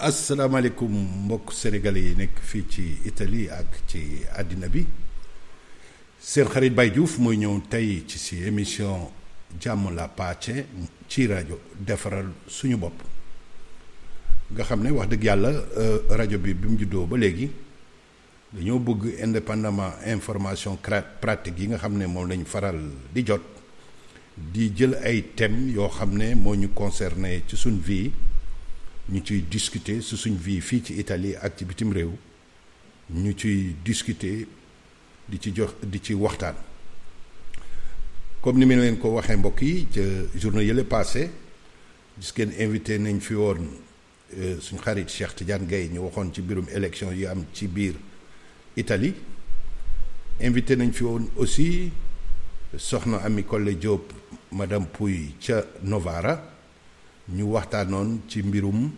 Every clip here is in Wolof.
asalaamaaleykum mbokk sénégalais yi nekk fii ci Italie ak ci àddina bi seen xarit Baye Diouf mooy ñëw tey ci si émission jàmm la pace ci rajo defaral suñu bopp nga xam ne wax dëgg yàlla rajo bi mu juddoo ba léegi dañoo bëgg indépendamment information pratique yi nga xam ne moom lañ faral di jot di jël ay thèmes yoo xam ne moo ñu concerné ci suñ vie ñu ciy discuter su suñ vie fii ci Italie ak ci bitim réew ñu ciy discuter di ci waxtaan comme ni ma leen ko waxee mbokk yi ca journée yële passé gis ngeen invité nañ fi woon suñ xarit Cheikh Tidiane Gaye ñu waxoon ci mbirum élection yi am ci biir Italie invité nañ fi woon aussi soxna Ami Collé Diop madame Pouy ca Novara ñu waxtaanoon ci mbirum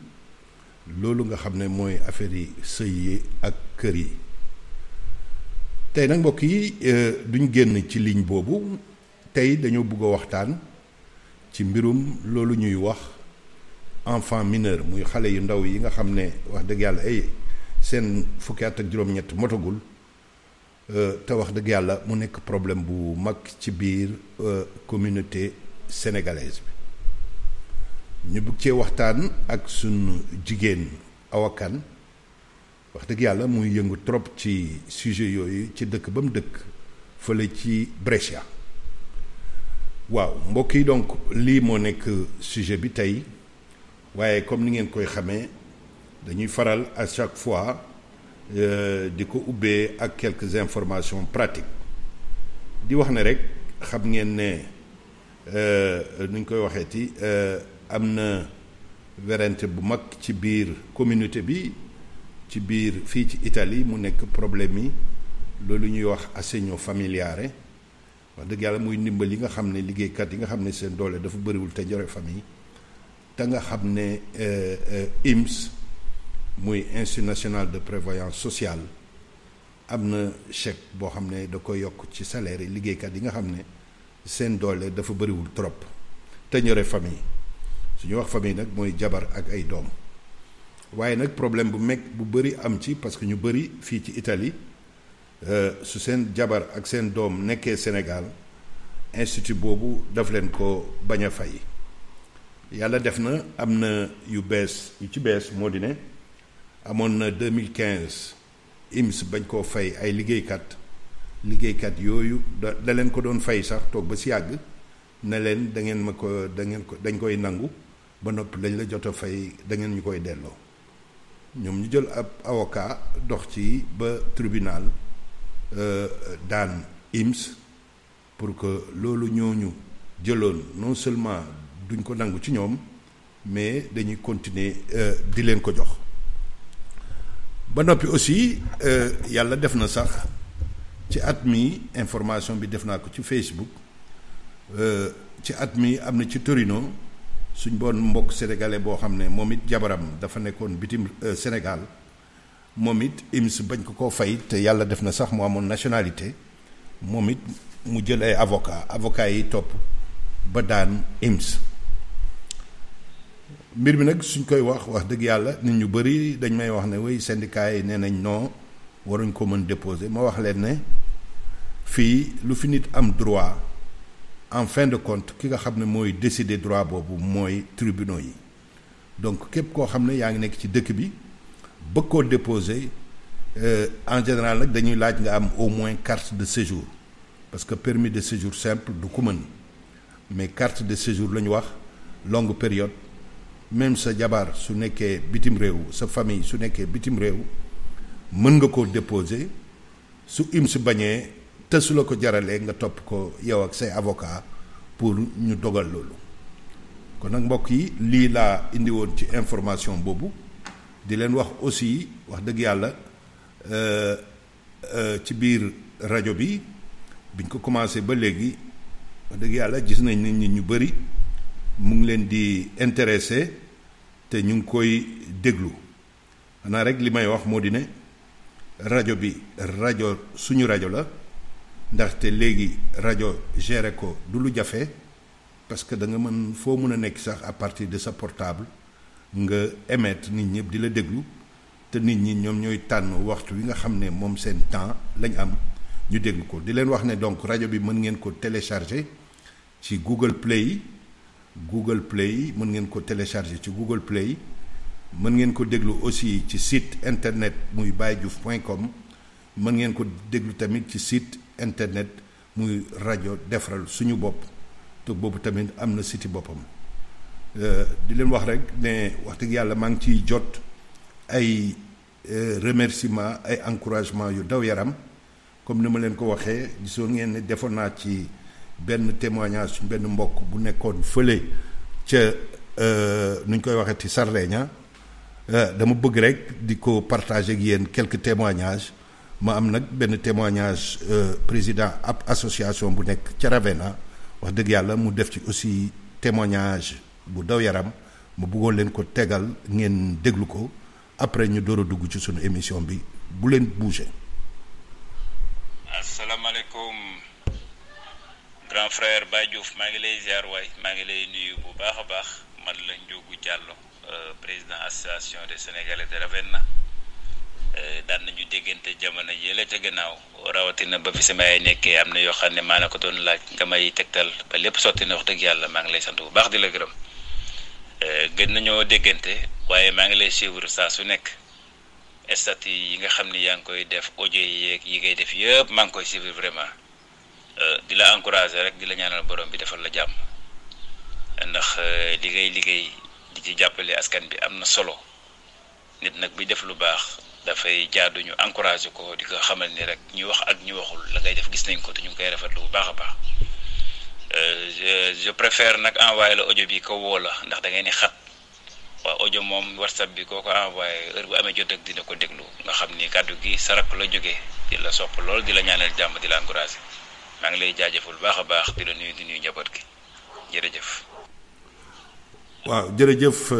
loolu nga xam ne mooy affaire yi sëy yi ak kër yi tey nag mbokk yi duñ génn ci ligne boobu tey dañoo bëgg a waxtaan ci mbirum loolu ñuy wax enfant mineur muy xale yu ndaw yi nga xam ne wax dëgg yàlla seen fukki at ak juróom-ñett motagul te wax dëgg yàlla mu nekk problème bu mag ci biir communauté sénégalaise bi ñu bëgg cee waxtaan ak sunu jigéen awakan wax dëgg yàlla muy yëngu trop ci sujet yooyu ci dëkk ba mu dëkk fële ci Brescia waaw mbokk yi donc lii moo nekk sujet bi tey waaye comme ni ngeen koy xamee dañuy faral à chaque fois di ko ubbee ak quelques informations pratiques di wax ne rek xam ngeen ne nuñ koy waxeeti am na werante bu mag ci biir communauté bi ci biir fii ci Italie mu nekk problème yi loolu ñuy wax assegno familiare wax dëgg yàlla muy ndimbal yi nga xam ne liggéeykat yi nga xam ne seen doole dafa bëriwul te jore famille te nga xam ne INPS muy Institut national de prévoyance sociale am na chèque boo xam ne da koy yokk ci salaire yi liggéeykat yi nga xam ne seen doole dafa bëriwul trop te ñore famille su ñu wax famille nag mooy jabar ak ay doom waaye nag problème bu bu bëri am ci parce que ñu bëri fii ci Italie su seen jabar ak seen doom nekkee Sénégal institut boobu daf leen ko bañ a fay yàlla def na am na yu ci bees moo di ne amoon na 2015 INPS bañ koo fay ay liggéeykat yooyu da leen ko doon fay sax toog ba si yàgg ne leen dañ koy nangu ba noppi lañ la jot a fay da ngeen ñu koy delloo ñoom ñu jël ab avocat dox ci ba tribunal daan INPS pour que loolu ñooñu jëloon non seulement duñ ko nangu ci ñoom mais dañuy continuer di leen ko jox ba noppi aussi yàlla def na sax ci at mi information bi def naa ko ci Facebook ci at mi am na ci Torino suñ bon mbokk sénégalais boo xam ne moom it jabaram dafa nekkoon bitim Sénégal moom it INPS bañ ko fay te yàlla def na sax mu amoon nationalité moom it mu jël ay avocat yi topp ba daan INPS mbir mi nag suñ koy wax dëgg yàlla nit ñu bëri dañ may wax ne way syndicat yi nee nañ non waruñ ko mën déposer ma wax leen ne fii lu fi nit am droit en fin de compte ki nga xam ne mooy décider droit boobu mooy tribunaux yi donc képp koo xam ne yaa ngi nekk ci dëkk bi bëgg koo déposer en général nag dañuy laaj nga am au moins carte de séjour parce que permis de séjour simple du ko mën mais carte de séjour la ñu wax longue période même sa jabar su nekkee bitim réew sa famille su nekkee bitim réew mën nga koo déposer su INPS bañee te su la ko jaralee nga topp ko yow ak say avocat pour ñu dogal loolu kon nag mbokk yi lii laa indi woon ci information boobu di leen wax aussi wax dëgg yàlla ci biir rajo bi biñ ko commencé ba léegi wax dëgg yàlla gis nañ nit ñi ñu bëri mu ngi leen di intéressé te ñu ngi koy déglu xanaa rek li may wax moo di ne rajo bi suñu rajo la ndaxte léegi rajo gérer ko du lu jafe parce que da nga mën foo mën a nekk sax à partir de sa portable nga émettre nit ñëpp di la déglu te nit ñi ñoom ñooy tànn waxtu wi nga xam ne moom seen temps lañ am ñu déglu ko di leen wax ne donc rajo bi mën ngeen ko télécharger ci Google Play mën ngeen ko télécharger ci Google Play mën ngeen ko déglu aussi ci site internet muy bayediouf.com mën ngeen ko déglu tamit ci site internet muy rajo defaral suñu bopp te boobu tamit am na site boppam di leen wax rek ne wax dëgg yàlla maa ngi ciy jot ay remerciement ay encouragement yu daw yaram comme ni ma leen ko waxee gisoon ngeen ne defoon naa ci benn témoignage suñ benn mbokk bu nekkoon fële ca nu ñu koy waxee ci Sardeña dama bëgg rek di ko partager ak yéen quelques témoignages ma am nag benn témoignage président ab association bu nekk ca Ravenna wax dëgg yàlla mu def ci aussi témoignage bu daw yaram ma bëggoon leen ko tegal ngeen déglu ko après ñu door a dugg ci sunu émission bi bu leen bouger. asalaamaaleykum grand frère Baye Diouf maa ngi lay ziar waay maa ngi lay nuyu bu baax a baax man la Ndiogou Diallo président association des Sénégalais de Ravenna daan nañu déggante jamono yële ca gannaaw rawatina ba fi sama ay nekkee am na yoo xam ne maa la ko doon laaj nga may tegtal ba lépp sotti na wax dëgg yàlla maa ngi lay sant bu baax di la gërëm gën nañoo déggante waaye maa ngi lay suivre saa su nekk statut yi nga xam ni yaa ngi koy def audio yi ngay def yëpp maa ngi koy suivre vraiment di la encourager rek di la ñaanal borom bi defal la jàmm ndax li ngay liggéey di ci jàppale askan bi am na solo nit nag bi def lu baax dafay jaadu ñu encourager ko di ko xamal ni rek ñu wax ak ñu waxul la ngay def gis nañ ko te ñu ngi koy rafetlu bu baax a baax je préfère nag envoyer la audio bi ko woo la ndax da ngay ni xat waaw audio moom WhatsApp bi koo ko envoyé heure bu amee jot ak dina ko déglu nga xam ni kàddu gi sarak la jógee di la sopp lool di la ñaanal jàmm di la encourager maa ngi lay jaajëful baax a baax di la nuyu di nuyu njaboot gi jërëjëf. waaw jërëjëf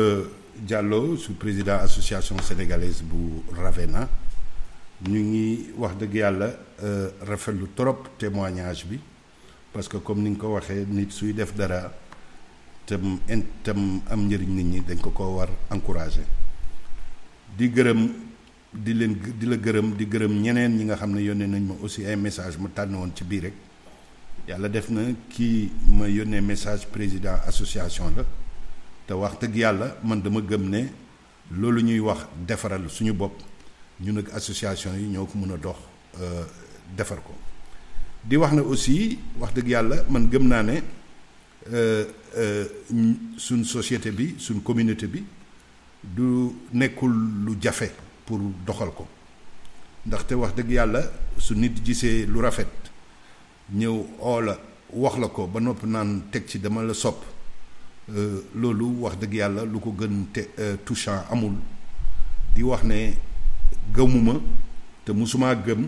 Diallo su président association sénégalaise bu Ravenna ñu ngi wax dëgg yàlla rafetlu trop témoignage bi parce que comme ni nga ko waxee nit suy def dara tam am njëriñ nit ñi dañ ko war encourager di gërëm di la gërëm di gërëm ñeneen ñi nga xam ne yónnee nañ ma aussi ay message ma tànn woon ci biir rek yàlla def na kii ma yónnee message président association la te wax dëgg yàlla man dama gëm ne loolu ñuy wax defaral suñu bopp ñun ak association yi ñoo ko mën a dox defar ko di wax ne aussi wax dëgg yàlla man gëm naa ne suñ société bi suñ communauté bi du nekkul lu jafe pour doxal ko ndaxte wax dëgg yàlla su nit gisee lu rafet ñëw oola wax la ko ba noppi naan teg ci dama la sopp loolu wax dëgg yàlla lu ko gën touchant amul di wax ne gëmuma te musuma gëm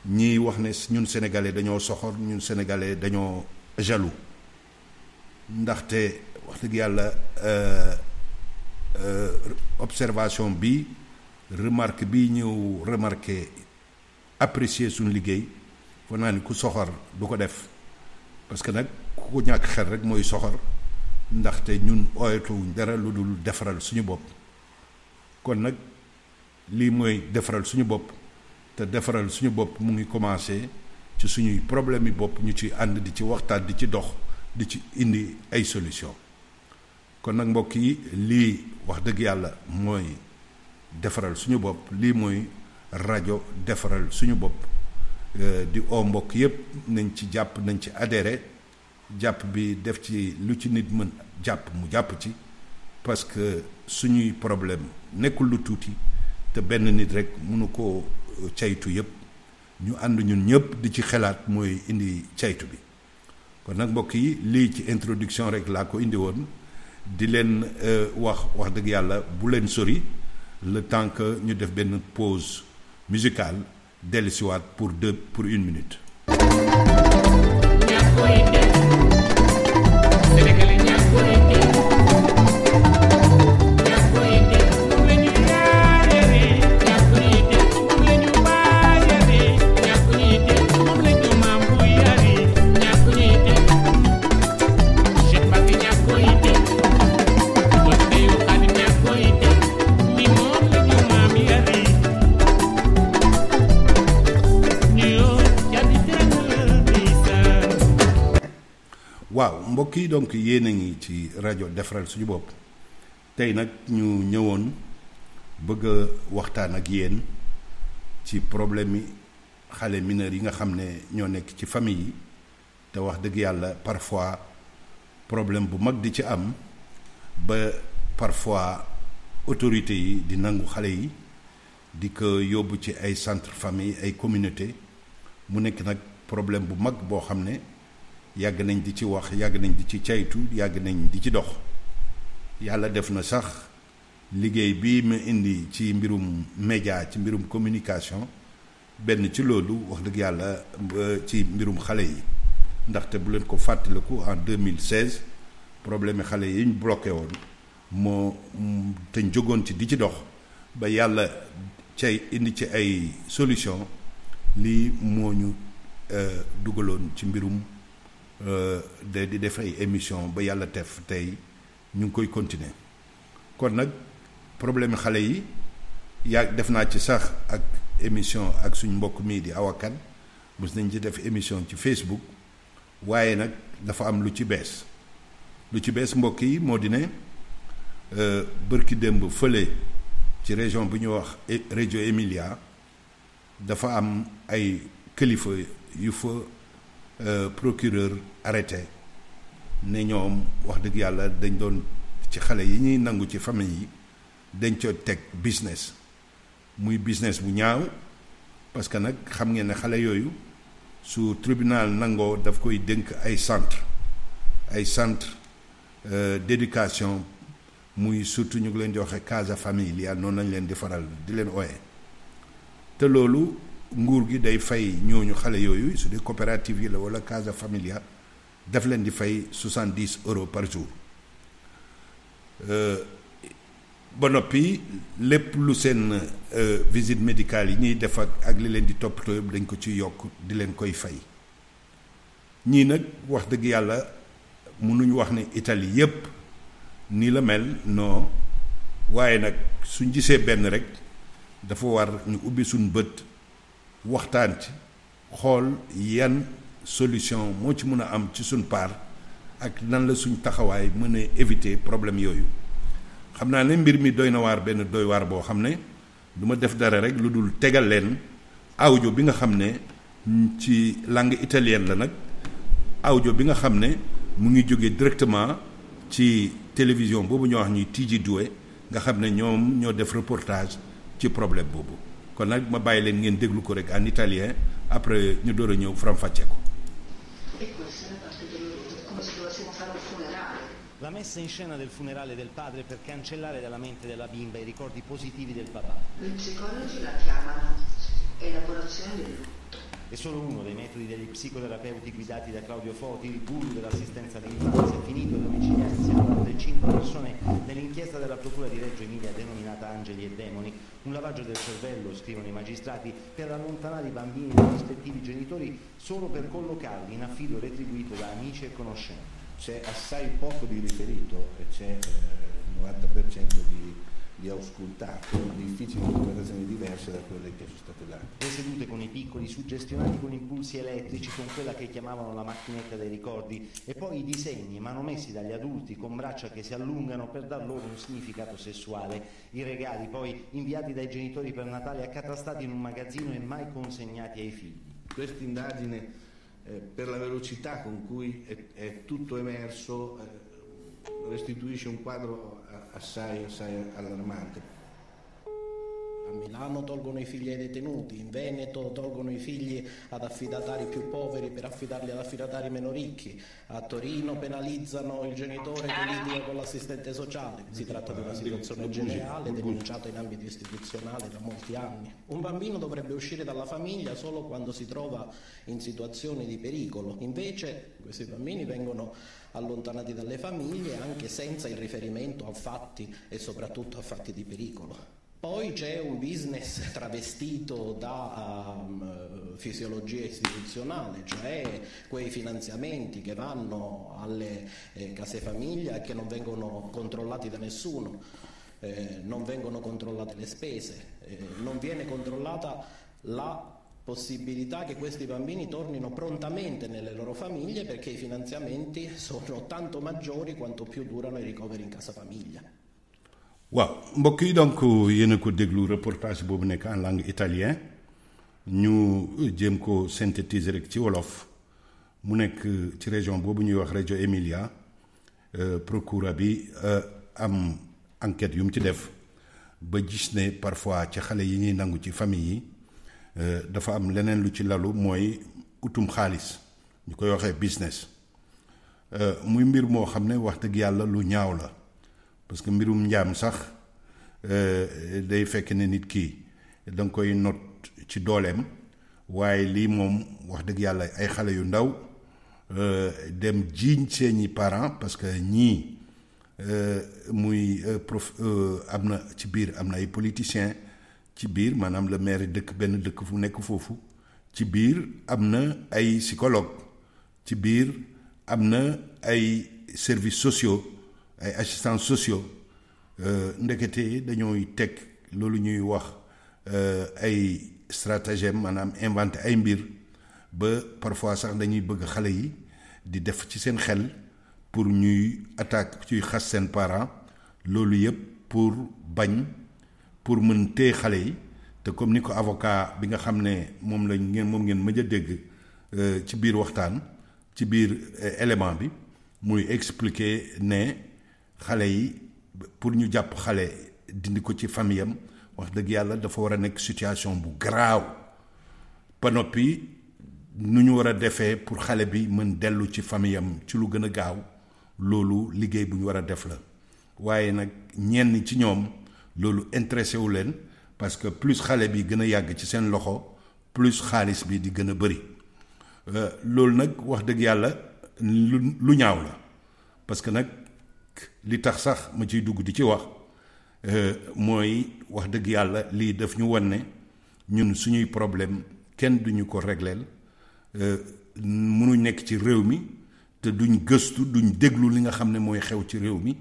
ñiy wax ne ñun sénégalais dañoo soxor ñun sénégalais dañoo jaloux ndaxte wax dëgg yàlla observation bi remarque bi ñëw remarqué apprécier suñu liggéey foo naa ni ku soxor du ko def parce que nag ku ko ñàkk xel rek mooy soxor ndaxte ñun ooyatuwuñ dara lu dul defaral suñu bopp kon nag lii mooy defaral suñu bopp te defaral suñu bopp mu ngi commencé ci suñuy problème yi bopp ñu ci ànd di ci waxtaan di ci dox di ci indi ay solution kon nag mbokk yi lii wax dëgg yàlla mooy defaral suñu bopp lii mooy rajo defaral suñu bopp di oo mbokk yépp nañ ci jàpp nañ ci adhéré jàpp bi def ci lu ci nit mën jàpp mu jàpp ci parce que suñuy problème nekkul lu tuuti te benn nit rek mënu ko caytu yépp ñu ànd ñun ñëpp di ci xalaat mooy indi caytu bi kon nag mbokk yi lii ci introduction rek laa ko indi woon di leen wax dëgg yàlla bu leen sori le temps que ñu def benn pause musicale dellusiwaat pour 1 minute. waaw mbokk yi donc yéen a ngi ci rajo defaral suñu bopp tey nag ñu ñëwoon bëgg a waxtaan ak yéen ci problème yi xale mineurs yi nga xam ne ñoo nekk ci famille yi te wax dëgg yàlla parfois problème bu mag di ci am ba parfois autorités yi di nangu xale yi di ko yóbbu ci ay centre famille ay communauté mu nekk nag problème bu mag boo xam ne yàgg nañ di ci wax yàgg nañ di ci caytu yàgg nañ di ci dox yàlla def na sax liggéey bii ma indi ci mbirum média ci mbirum communication benn ci loolu wax dëgg yàlla ci mbirum xale yi ndaxte bu leen ko fàttaliku en 2016 problème xale yi ñu bloqué woon moo te jógoon ci di ci dox ba yàlla cay indi ci ay solution lii moo ñu dugaloon ci mbirum di def ay émission ba yàlla tef tey ñu ngi koy continuer kon nag problème xale yi def naa ci sax ak émission ak suñ mbokk mii di awakan mos nañ ci def émission ci Facebook waaye nag dafa am lu ci bees mbokk yi moo di ne bërki démb fële ci région bu ñu wax Reggio Emilia dafa am ay kilifa yu fa procureur arrêté ne ñoom wax dëgg yàlla dañ doon ci xale yi ñuy nangu ci famille yi dañ co teg business muy business bu ñaaw parce que nag xam ngeen ne xale yooyu su tribunal nangoo daf koy dénk ay centre d'éducation muy surtout ñu ngi leen di waxe casa familia noonu lañ leen di faral di leen ooye te loolu nguur gi day fay ñooñu xale yooyu su dee coopérative yi la wala casa familia daf leen di fay 70 € par jour ba noppi lépp lu seen visite médicale yi ñuy def ak li leen di toppatoo yëpp dañ ko ci yokk di leen koy fay ñii nag wax dëgg yàlla mënuñu wax ne Italie yépp nii la mel non waaye nag suñ gisee benn rek dafa war ñu ubbi suñ bët waxtaan ci xool yan solution moo ci mën a am ci suñ part ak nan la suñ taxawaay mën a éviter problème yooyu xam naa ne mbir mi doy na waar benn doy waar boo xam ne du ma def dara rek lu dul tegal leen audio bi nga xam ne ci langue italienne la nag audio bi nga xam ne mu ngi jóge directement ci télévision boobu ñoo wax ñuy TG2 nga xam ne ñoom ñoo def reportage ci problème boobu kon nag ma bàyyi leen ngeen déglu ko rek en italien après ñu door a ñëw faram-fàcce ko. La messa in scena del funerale del padre per cancellare dalla mente della bimba i ricordi positivi del papà. Gli psicologi la chiamano elaborazione del lutto. È solo uno dei metodi degli psicoterapeuti guidati da Claudio Foti, il guru dell'assistenza all'infanzia, finito il domiciliarsi a 45 persone nell'inchiesta della Procura di Reggio Emilia denominata Angeli e Demoni. Un lavaggio del cervello, scrivono i magistrati, per allontanare i bambini dai rispettivi genitori solo per collocarli in affido retribuito da amici e conoscenti. C'è assai poco di riferito e c'è il 90% di auscultato, difficili interpretazioni diverse da quelle che sono state date. Le sedute con i piccoli suggestionati con impulsi elettrici, con quella che chiamavano la macchinetta dei ricordi, e poi i disegni manomessi dagli adulti con braccia che si allungano per dar loro un significato sessuale, i regali poi inviati dai genitori per Natale accatastati in un magazzino e mai consegnati ai figli. Questa indagine per la velocità con cui è tutto emerso restituisce un quadro assai allarmante. A Milano tolgono i figli ai detenuti, in Veneto tolgono i figli ad affidatari più poveri per affidarli ad affidatari meno ricchi, a Torino penalizzano il genitore che litiga con l'assistente sociale. Si tratta di una situazione generale denunciata in ambito istituzionale da molti anni. Un bambino dovrebbe uscire dalla famiglia solo quando si trova in situazioni di pericolo, invece questi bambini vengono allontanati dalle famiglie anche senza il riferimento a fatti e soprattutto a fatti di pericolo. Poi c'è un business travestito da fisiologia istituzionale, cioè quei finanziamenti che vanno alle case famiglia e che non vengono controllati da nessuno, non vengono controllate le spese, non viene controllata la possibilità che questi bambini tornino prontamente nelle loro famiglie, perché i finanziamenti sono tanto maggiori quanto più durano i ricoveri in casa famiglia. waaw mbokk yi donc yéen a ko déglu reportage boobu nekk en langue italien ñu jéem ko synthétiser rek ci wolof mu nekk ci région boobu ñuy wax Reggio Emilia procureur bi am enquête yu mu ci def ba gis ne parfois ci xale yi ñuy nangu ci famille yi dafa am leneen lu ci lalu mooy utum xaalis ñu koy waxee business muy mbir moo xam ne wax dëgg yàlla lu ñaaw la parce que mbirum njaam sax day fekk ne nit ki da nga koy not ci dooleem waaye lii moom wax dëgg yàlla ay xale yu ndaw dem jiiñ seeni parents parce que ñii muy am na ci biir am na ay politiciens ci biir maanaam le maire dëkk benn dëkk fu nekk foofu ci biir am na ay psychologue ci biir am na ay services sociaux ay assistants sociaux ndekete dañooy teg loolu ñuy wax ay stratagème maanaam inventé ay mbir ba parfois sax dañuy bëgg xale yi di def ci seen xel pour ñuy attaque ciy xas seen parents loolu yëpp pour bañ pour mën téye xale yi te comme ni ko avocat bi nga xam ne moom ngeen mën a dégg ci biir waxtaan ci biir élément bi muy expliquer ne xale yi pour ñu jàpp xale dindi ko ci famille am wax dëgg yàlla dafa war a nekk situation bu garaaw ba noppi nu ñu war a defee pour xale bi mën dellu ci famille am ci lu gën a gaaw loolu liggéey bu ñu war a def la waaye nag ñenn ci ñoom loolu intéressé wu leen parce que plus xale bi gën a yàgg ci seen loxo plus xaalis bi di gën a bëri loolu nag wax dëgg yàlla lu ñaaw la parce que nag li tax sax ma ciy dugg di ci wax mooy wax dëgg yàlla lii daf ñu wan ne ñun suñuy problème kenn duñu ko régleel mënuñ nekk ci réew mi te duñ gëstu duñ déglu li nga xam ne mooy xew ci réew mi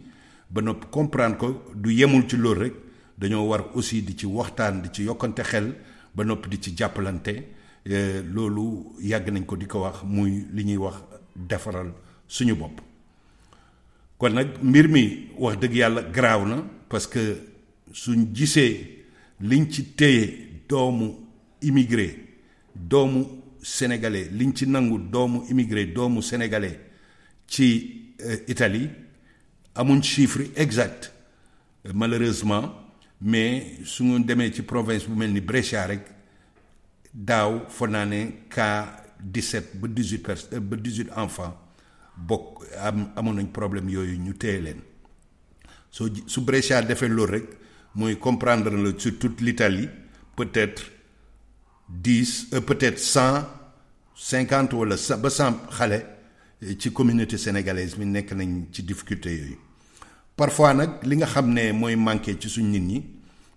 ba noppi comprendre ko du yemul ci loolu rek dañoo war aussi di ci waxtaan di ci yokkante xel ba noppi di ci jàppalante loolu yàgg nañ ko di ko wax muy li ñuy wax defaral suñu bopp kon nag mbir mi wax dëgg yàlla garaaw na parce que suñ gisee liñ ci téye doomu immigré doomu sénégalais liñ ci nangu doomu immigré doomu sénégalais ci Italie amuñ chiffre exact malheureusement mais su ñu demee ci province bu mel ni Brescia rek daaw foog naa ne cas 17 ba 18 enfants bokk amoon nañ problème yooyu ñu téye leen su Brescia defee loolu rek mooy comprendre la sur toute l'Italie peut-être 10 peut-être 150 wala ba 100 xale ci communauté sénégalaise mi nekk nañ ci difficulté yooyu parfois nag li nga xam ne mooy manqué ci suñ nit ñi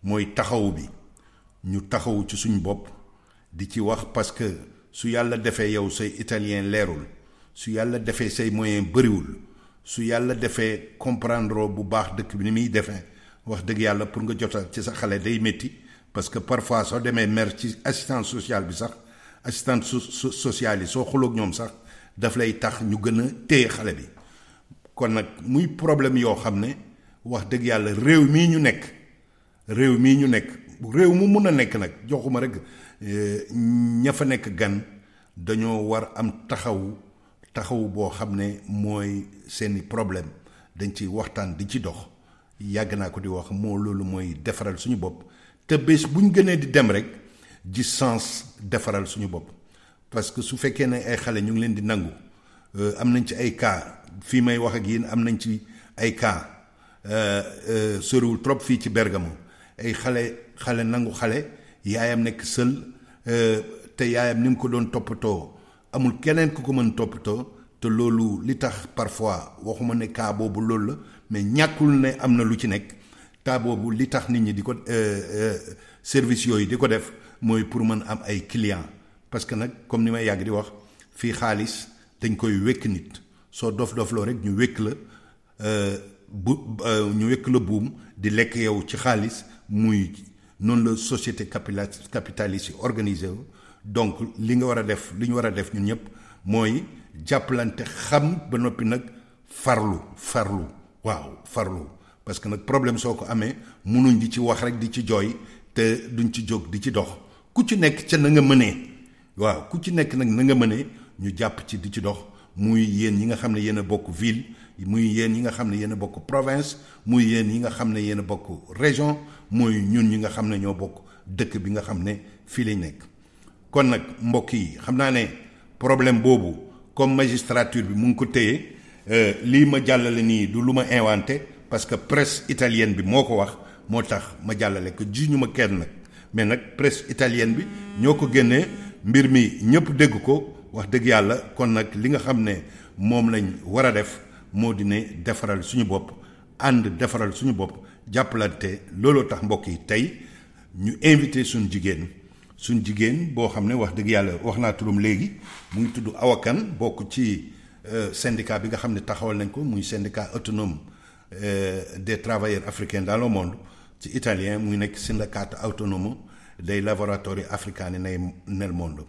mooy taxaw bi ñu taxaw ci suñ bopp di ci wax parce que su yàlla defee yow say italien leerul su yàlla defee say moyen bëriwul su yàlla defee comprendre bu baax dëkk bi ni muy defee wax dëgg yàlla pour nga jotal ci sa xale day métti parce que parfois soo demee mer ci assistance sociale bi sax assistante sociale yi soo xuloog ñoom sax daf lay tax ñu gën a téye xale bi kon nag muy problème yoo xam ne wax dëgg yàlla réew mii ñu nekk réew mu mun a nekk nag joxuma rek ña fa nekk gan dañoo war am taxaw boo xam ne mooy seeni problème dañ ci waxtaan di ci dox yàgg naa ko di wax moo loolu mooy defaral suñu bopp te bés bu ñu gënee di dem rek ji sens defaral suñu bopp parce que su fekkee ne ay xale ñu ngi leen di nangu am nañ ci ay cas fii may wax ak yéen am nañ ci ay cas soriwul trop fii ci Bergamo ay xale nangu xale yaayam nekk sël te yaayam ni mu ko doon toppatoo amul keneen ku ko mën toppatoo te loolu li tax parfois waxuma ne cas boobu loolu la mais ñàkkul ne am na lu ci nekk cas boobu li tax nit ñi di ko service yooyu di ko def mooy pour mën am ay clients parce que nag comme ni may yàgg di wax fii xaalis dañ koy wekk nit soo dof-dofloo rek ñu wekk la ñu wekk la buum di lekk yow ci xaalis muy noonu la société capitaliste yi organisé wu donc li nga war a def li ñu war a def ñun ñëpp mooy jàppalante xam ba noppi nag farlu waaw farlu parce que nag problème soo ko amee munuñ di ci wax rek di ci jooy te duñ ci jóg di ci dox ku ci nekk ca na nga mënee waaw ku ci nekk nag na nga mënee ñu jàpp ci di ci dox muy yéen ñi nga xam ne yéen a bokk ville muy yéen ñi nga xam ne yéen a bokk province muy yéen ñi nga xam ne yéen a bokk région muy ñun ñi nga xam ne ñoo bokk dëkk bi nga xam ne fii lañ nekk kon nag mbokk yi xam naa ne problème boobu comme magistrature bi mu ngi ko téye lii ma jàllale nii du lu ma inventé parce que presse italienne bi moo ko wax moo tax ma jàllale ko ji ñu ma kenn nag mais nag presse italienne bi ñoo ko génnee mbir mi ñëpp dégg ko wax dëgg yàlla kon nag li nga xam ne moom lañ war a def moo di ne defaral suñu bopp ànd defaral suñu bopp jàppalante looloo tax mbokk yi tey ñu invité suñu jigéen boo xam ne wax dëgg yàlla wax naa turam léegi mu ngi tudd Awa Kane bokk ci syndicat bi nga xam ne taxawal nañ ko muy syndicat autonome des travailleurs africains dans le monde ci italien muy nekk syndicat autonome dei lavoratori africani nel mondo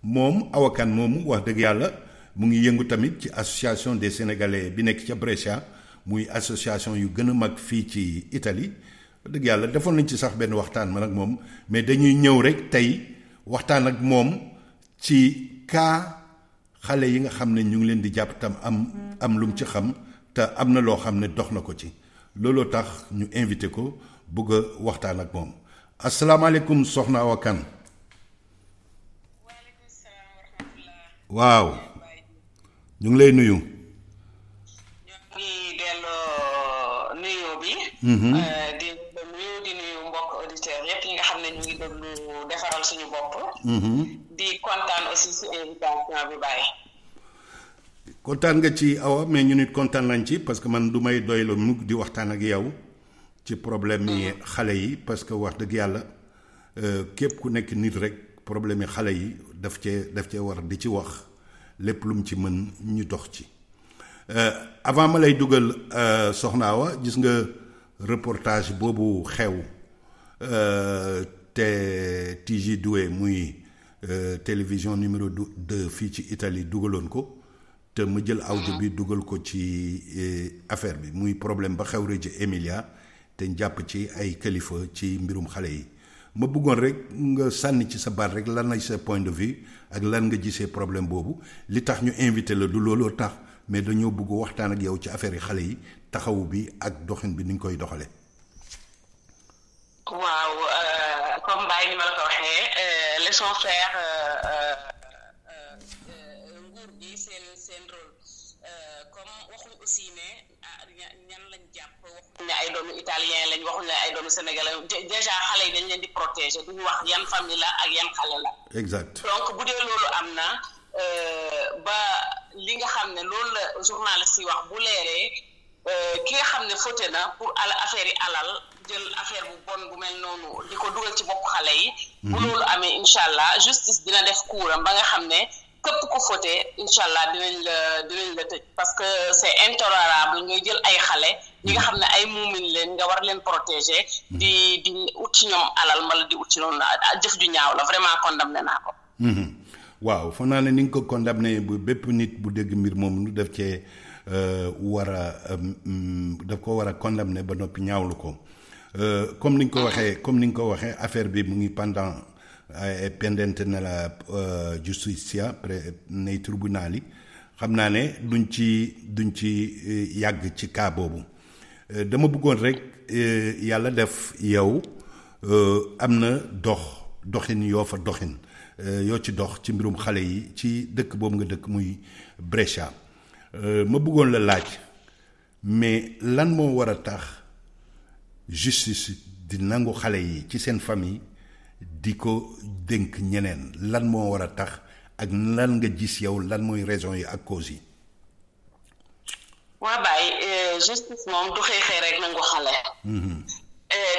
moom Awa Kane moomu wax dëgg yàlla mu ngi yëngu tamit ci association des sénégalais bi nekk ca Brescia muy association yu gën a mag fii ci Italie dëgg yàlla defoon nañ ci sax benn waxtaan man ak moom mais dañuy ñëw rek tey waxtaan ak moom ci cas xale yi nga xam ne ñu ngi leen di jàpp tam am lu mu ci xam te am na loo xam ne dox na ko ci looloo tax ñu invité ko bëgg a waxtaan ak moom asalaamaaleykum soxna Awa Kane. waaleykum salaam wa rahmatulah. waaw ñu ngi lay nuyu. ñoo ngi delloo nuyoo bi. di nuyu mbokk auditeurs yépp yi nga xam ne ñu ngi déglu defaral suñu bopp. di kontaan aussi ci invitation bi Baye. kontaan nga ci Awa mais ñu nit kontaan nañ ci parce que man du may doy la mukk di waxtaan ak yow ci problème yi xale yi parce que wax dëgg yàlla képp ku nekk nit rek problème yi xale yi daf cee war di ci wax lépp lu mu ci mën ñu dox ci avant ma lay dugal soxna Awa gis nga reportage boobu xew te TG2 muy télévision numéro 2 fii ci Italie dugaloon ko te ma jël audio bi dugal ko ci affaire bi muy problème ba xew Reggio Emilia te jàpp ci ay kilifa ci mbirum xale yi ma bëggoon rek nga sànni ci sa baat rek lan la sa point de vue ak lan nga gisee problème boobu li tax ñu invité la du looloo tax mais dañoo bëgg waxtaan ak yow ci affaire yi xale yi taxawu bi ak doxin bi ni ñu koy doxale waaw comme Baye ni ma la ko waxee laissons faire nguur bi seen rôle comme waxuñ aussi ne ñan lañ jàpp waxuñ ne ay doomu italien lañ waxuñ ne ay doomu sénégalais déjà xale yi dañ leen di protéger duñu wax yan famille la ak yan xale la. exact donc bu dee loolu am na ba li nga xam ne loolu la journaliste yi wax bu leeree ki nga xam ne fauté na pour affaire yi alal jël affaire bu bon bu mel noonu di ko dugal ci bopp xale yi. bu loolu amee incha allah justice dina def kuuram ba nga xam ne képp ku fauté incha allah dinañ la tëj parce que c'est intolérable ngay jël ay xale ñi nga xam ne ay muumin leen nga war leen protéger di ut ci ñoom alal mbala di ut ci noonu jëf ju ñaaw la vraiment condamné naa ko. waaw foog naa ne ni nga ko condamné bu bépp nit bu dégg mbir moom nu def cee daf ko war a condamné ba noppi ñaawlu ko comme ni nga ko waxee affaire bi mu ngi pendant pendente nella giustizia nei tribunali xam naa ne duñ ci yàgg ci cas boobu dama bëggoon rek yàlla def yow am na doxin yoo fa doxin yoo ci dox ci mbirum xale yi ci dëkk boobu nga dëkk muy Brescia ma bëggoon la laaj mais lan moo war a tax justice di nangu xale yi ci seen famille di ko dénk ñeneen lan moo war a tax ak lan nga gis yow lan mooy raison yi ak cause yi. waa Baye justice moom du xëy rek nangu xale.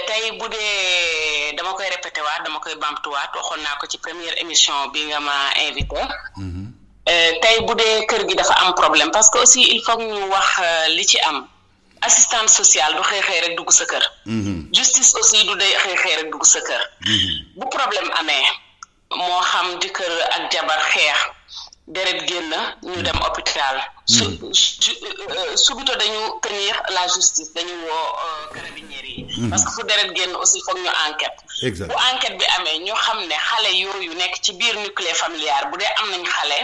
tey bu dee dama koy répété waat dama koy bamtuwaat waxoon naa ko ci première émission bi nga ma invité. tey bu dee kër gi dafa am problème parce que aussi il faut ñu wax li ci am assistante sociale du xëy rek dugg sa kër. justice aussi du day xëy rek dugg sa kër. bu problème amee moo xam jëkkër ak jabar xeex deret génn ñu dem hôpital subito dañu tenir la justice dañu woo carabinieri yi parce que fu deret génn aussi foog ñu enquête bu enquête bi amee ñu xam ne xale yooyu nekk ci biir nucléaire familial bu dee am nañ xale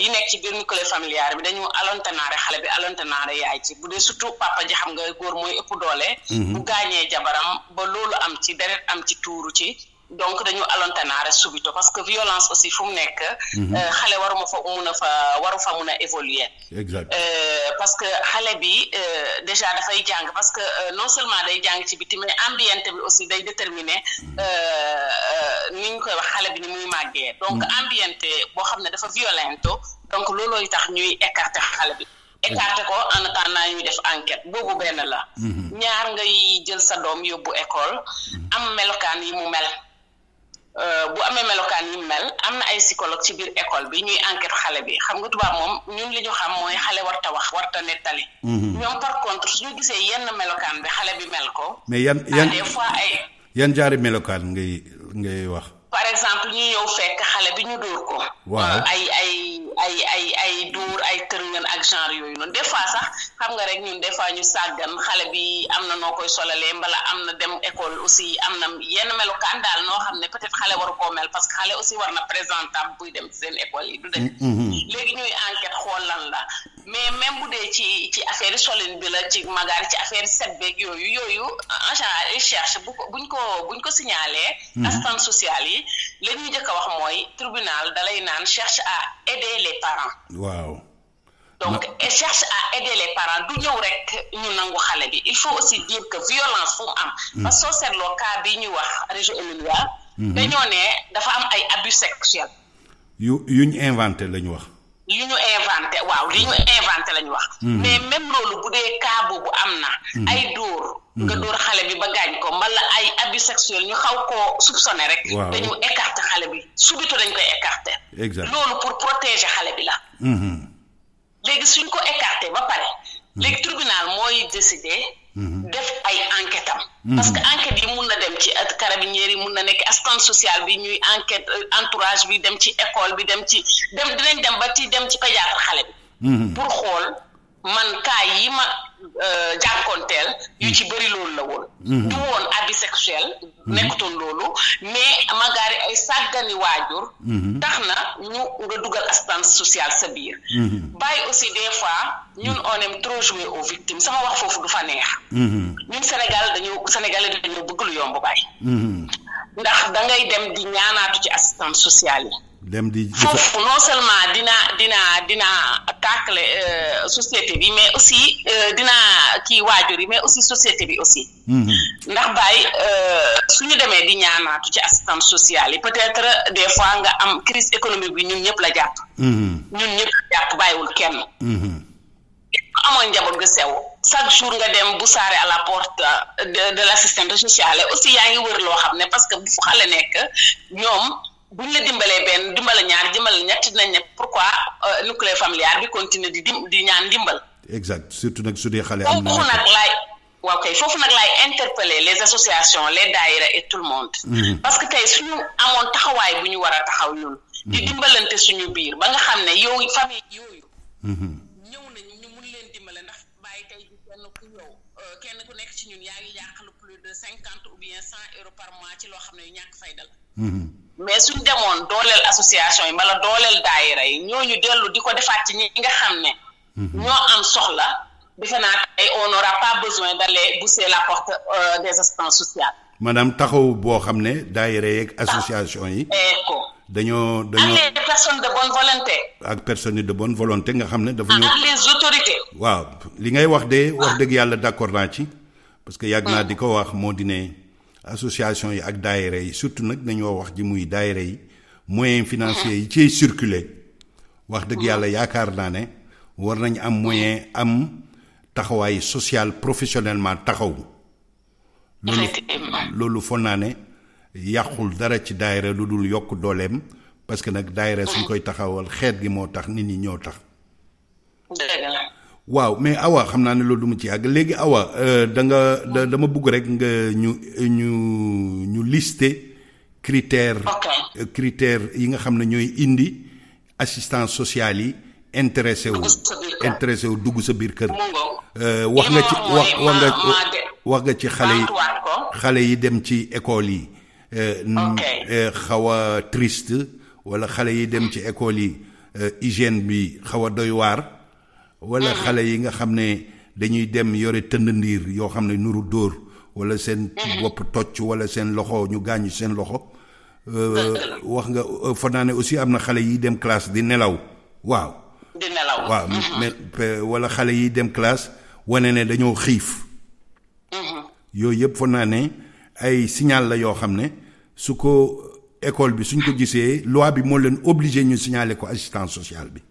yi nekk ci biir nucléaire familial bi dañu alontanaare xale bi alontanaare yaay ci bu dee surtout papa ji xam nga góor mooy ëpp doole bu gaañee jabaram ba loolu am ci deret am ci tuuru ci donc dañu alontanaare subito parce que violence aussi fu mu nekk xale waru fa mun a évoluer parce que xale bi déjà dafay jàng parce que non seulement day jàng ci biti mais ambiance bi aussi day déterminer ni ñu koy wax xale bi ni muy màggee donc ambiance boo xam ne dafa violento donc loolooy tax ñuy écarter xale bi écarté ko en attendant ñuy def enquête boobu benn la ñaar ngay jël sa doom yóbbu école am melokaan yi mu mel bu amee melokaan yi mel am na ay psychologue ci biir école bi ñuy enquête xale bi xam nga tubaab moom ñun li ñu xam mooy xale warta wax warta nettali ñoom par contre suñu gisee yenn melokaan bi xale bi mel ko mais yan des fois yan jaari melokaan ngay wax par exemple ñu ñëw fekk xale bi ñu dóor ko waaw ay dóor ay tërngën ak genre yooyu noonu des fois sax xam nga rek ñun des fois ñu sàggan xale bi am na noo koy solalee mbala am na dem école aussi am na yenn melokaan daal noo xam ne peut-être xale waru koo mel parce que xale aussi war na présentable buy dem seen école yi du dem léegi ñuy enquête xool lan la mais même bu dee ci affaire yi solin bi la ci magaari ci affaire set beeg yooyu en général ils cherchent buñ ko signalé assistance sociale yi la ñuy njëkk a wax mooy tribunal dalay naan cherche à aider les parents waaw donc cherche à aider les parents du ñëw rek ñu nangu xale bi il faut aussi dire que violence fu mu am parce que soo seetloo cas bi ñu wax région Emilia dañoo ne dafa am ay abus sexuels yuñ inventé lañu wax li ñu inventé lañu wax mais même loolu bu dee cas boobu am na ay dóor nga dóor xale bi ba gaañ ko mbala ay abus sexuels ñu xaw koo soupçonné rek dañu écarté xale bi subito dañ koy écarté loolu pour protéger xale bi la léegi suñ ko écarté ba pare léegi tribunal mooy décider def ay enquête am parce que enquête yi mun na dem ci carabinieri yi mun na nekk assistance sociale bi ñuy enquête entourage bi dem ci école bi dinañ dem ba ci dem ci pédiatre xale bi pour xool man cas yi ma jànkoonteel yu ci bëri loolu la woon du woon abus sexuel nekkutoon loolu mais magaari ay sàggani waajur tax na nga dugal assistance sociale sa biir bàyyi aussi des fois ñun on aime trop jouer aux victimes sama wax foofu du fa neex ñun Sénégalais dañoo bëgg lu yomb bàyyi ndax da ngay dem di ñaanaatu ci assistance sociale yi foofu non seulement dina tàkkale société bi mais aussi dina kii waajur yi mais aussi société bi aussi ndax bàyyi suñu demee di ñaanaatu ci assistance sociale yi peut-être des fois nga am crise économique bi ñun ñëpp la jàpp bàyyiwul kenn amoon njaboot ga sew chaque jour nga dem bu saare à la porte de l'assistante sociale aussi yaa ngi wër loo xam ne parce que bu fu xale nekk ñoom buñ la dimbalee benn dimbala ñaar dimbala ñett dinañ ne pourquoi nucléaire familial bi continue di ñaan dimbal exact surtout nag su dee xale am na foofu nag laay interpeller les associations les daïra et tout le monde parce que tey suñu amoon taxawaay bu ñu war a taxaw ñun di dimbalante suñu biir ba nga xam ne yow famille yooyu ñëw nañu ñu mun leen dimbale ndax bàyyi tey ji kenn ku nekk ci ñun yaa ngi yàqalu plus de 50 ou bien 100 euros par mois ci loo xam ne yu ñàkk fayda la mais suñ demoon dooleel association yi mbala dooleel daayira yi ñooñu dellu di ko defaat ci ñi nga xam ne ñoo am soxla defe naa tey on n'aura pas besoin d'aller pousser la porte des assistances sociales maanaam taxaw boo xam ne daayira yeeg association yi dañoo ak les personnes de bonne volonté ak personnes de bonne volonté nga xam ne dafa ñëw ak les autorités waaw li ngay wax dëgg yàlla d'accord naa ci parce que yàgg naa di ko wax moo di ne association yi ak daayira yi surtout nag dañoo wax ji muy daayira yi moyens financiers yi ciy circuler wax dëgg yàlla yaakaar naa ne war nañ am moyen am taxawaay social professionnellement taxaw loolu foog naa ne yàqul dara ci daayira lu dul yokk dooleem parce que nag daayira suñ koy taxawal xeet gi moo tax nit ñi ñoo tax waaw mais Awa xam naa ne loolu du mu ci àgg léegi Awa dama bëgg rek nga ñu lister critères yi nga xam ne ñooy indi assistance sociale yi intéressé wu dugg sa biir kër. wax nga ci xale yi dem ci école yi. xaw a triste wala xale yi dem ci école yi hygiène bi xaw a doy waar. wala xale yi nga xam ne dañuy dem yore tënd ndiir yoo xam ne nuru dóor wala seen bopp tocc wala seen loxo ñu gaañu seen loxo. wax nga fa naa ne aussi am na xale yi dem classe di nelaw waaw. di nelaw waaw mais wala xale yi dem classe wane ne dañoo xiif. yooyu yëpp fa naa ne ay signal la yoo xam ne su ko école bi suñ ko gisee loi bi moo leen obligé ñu signaler ko assistance sociale bi.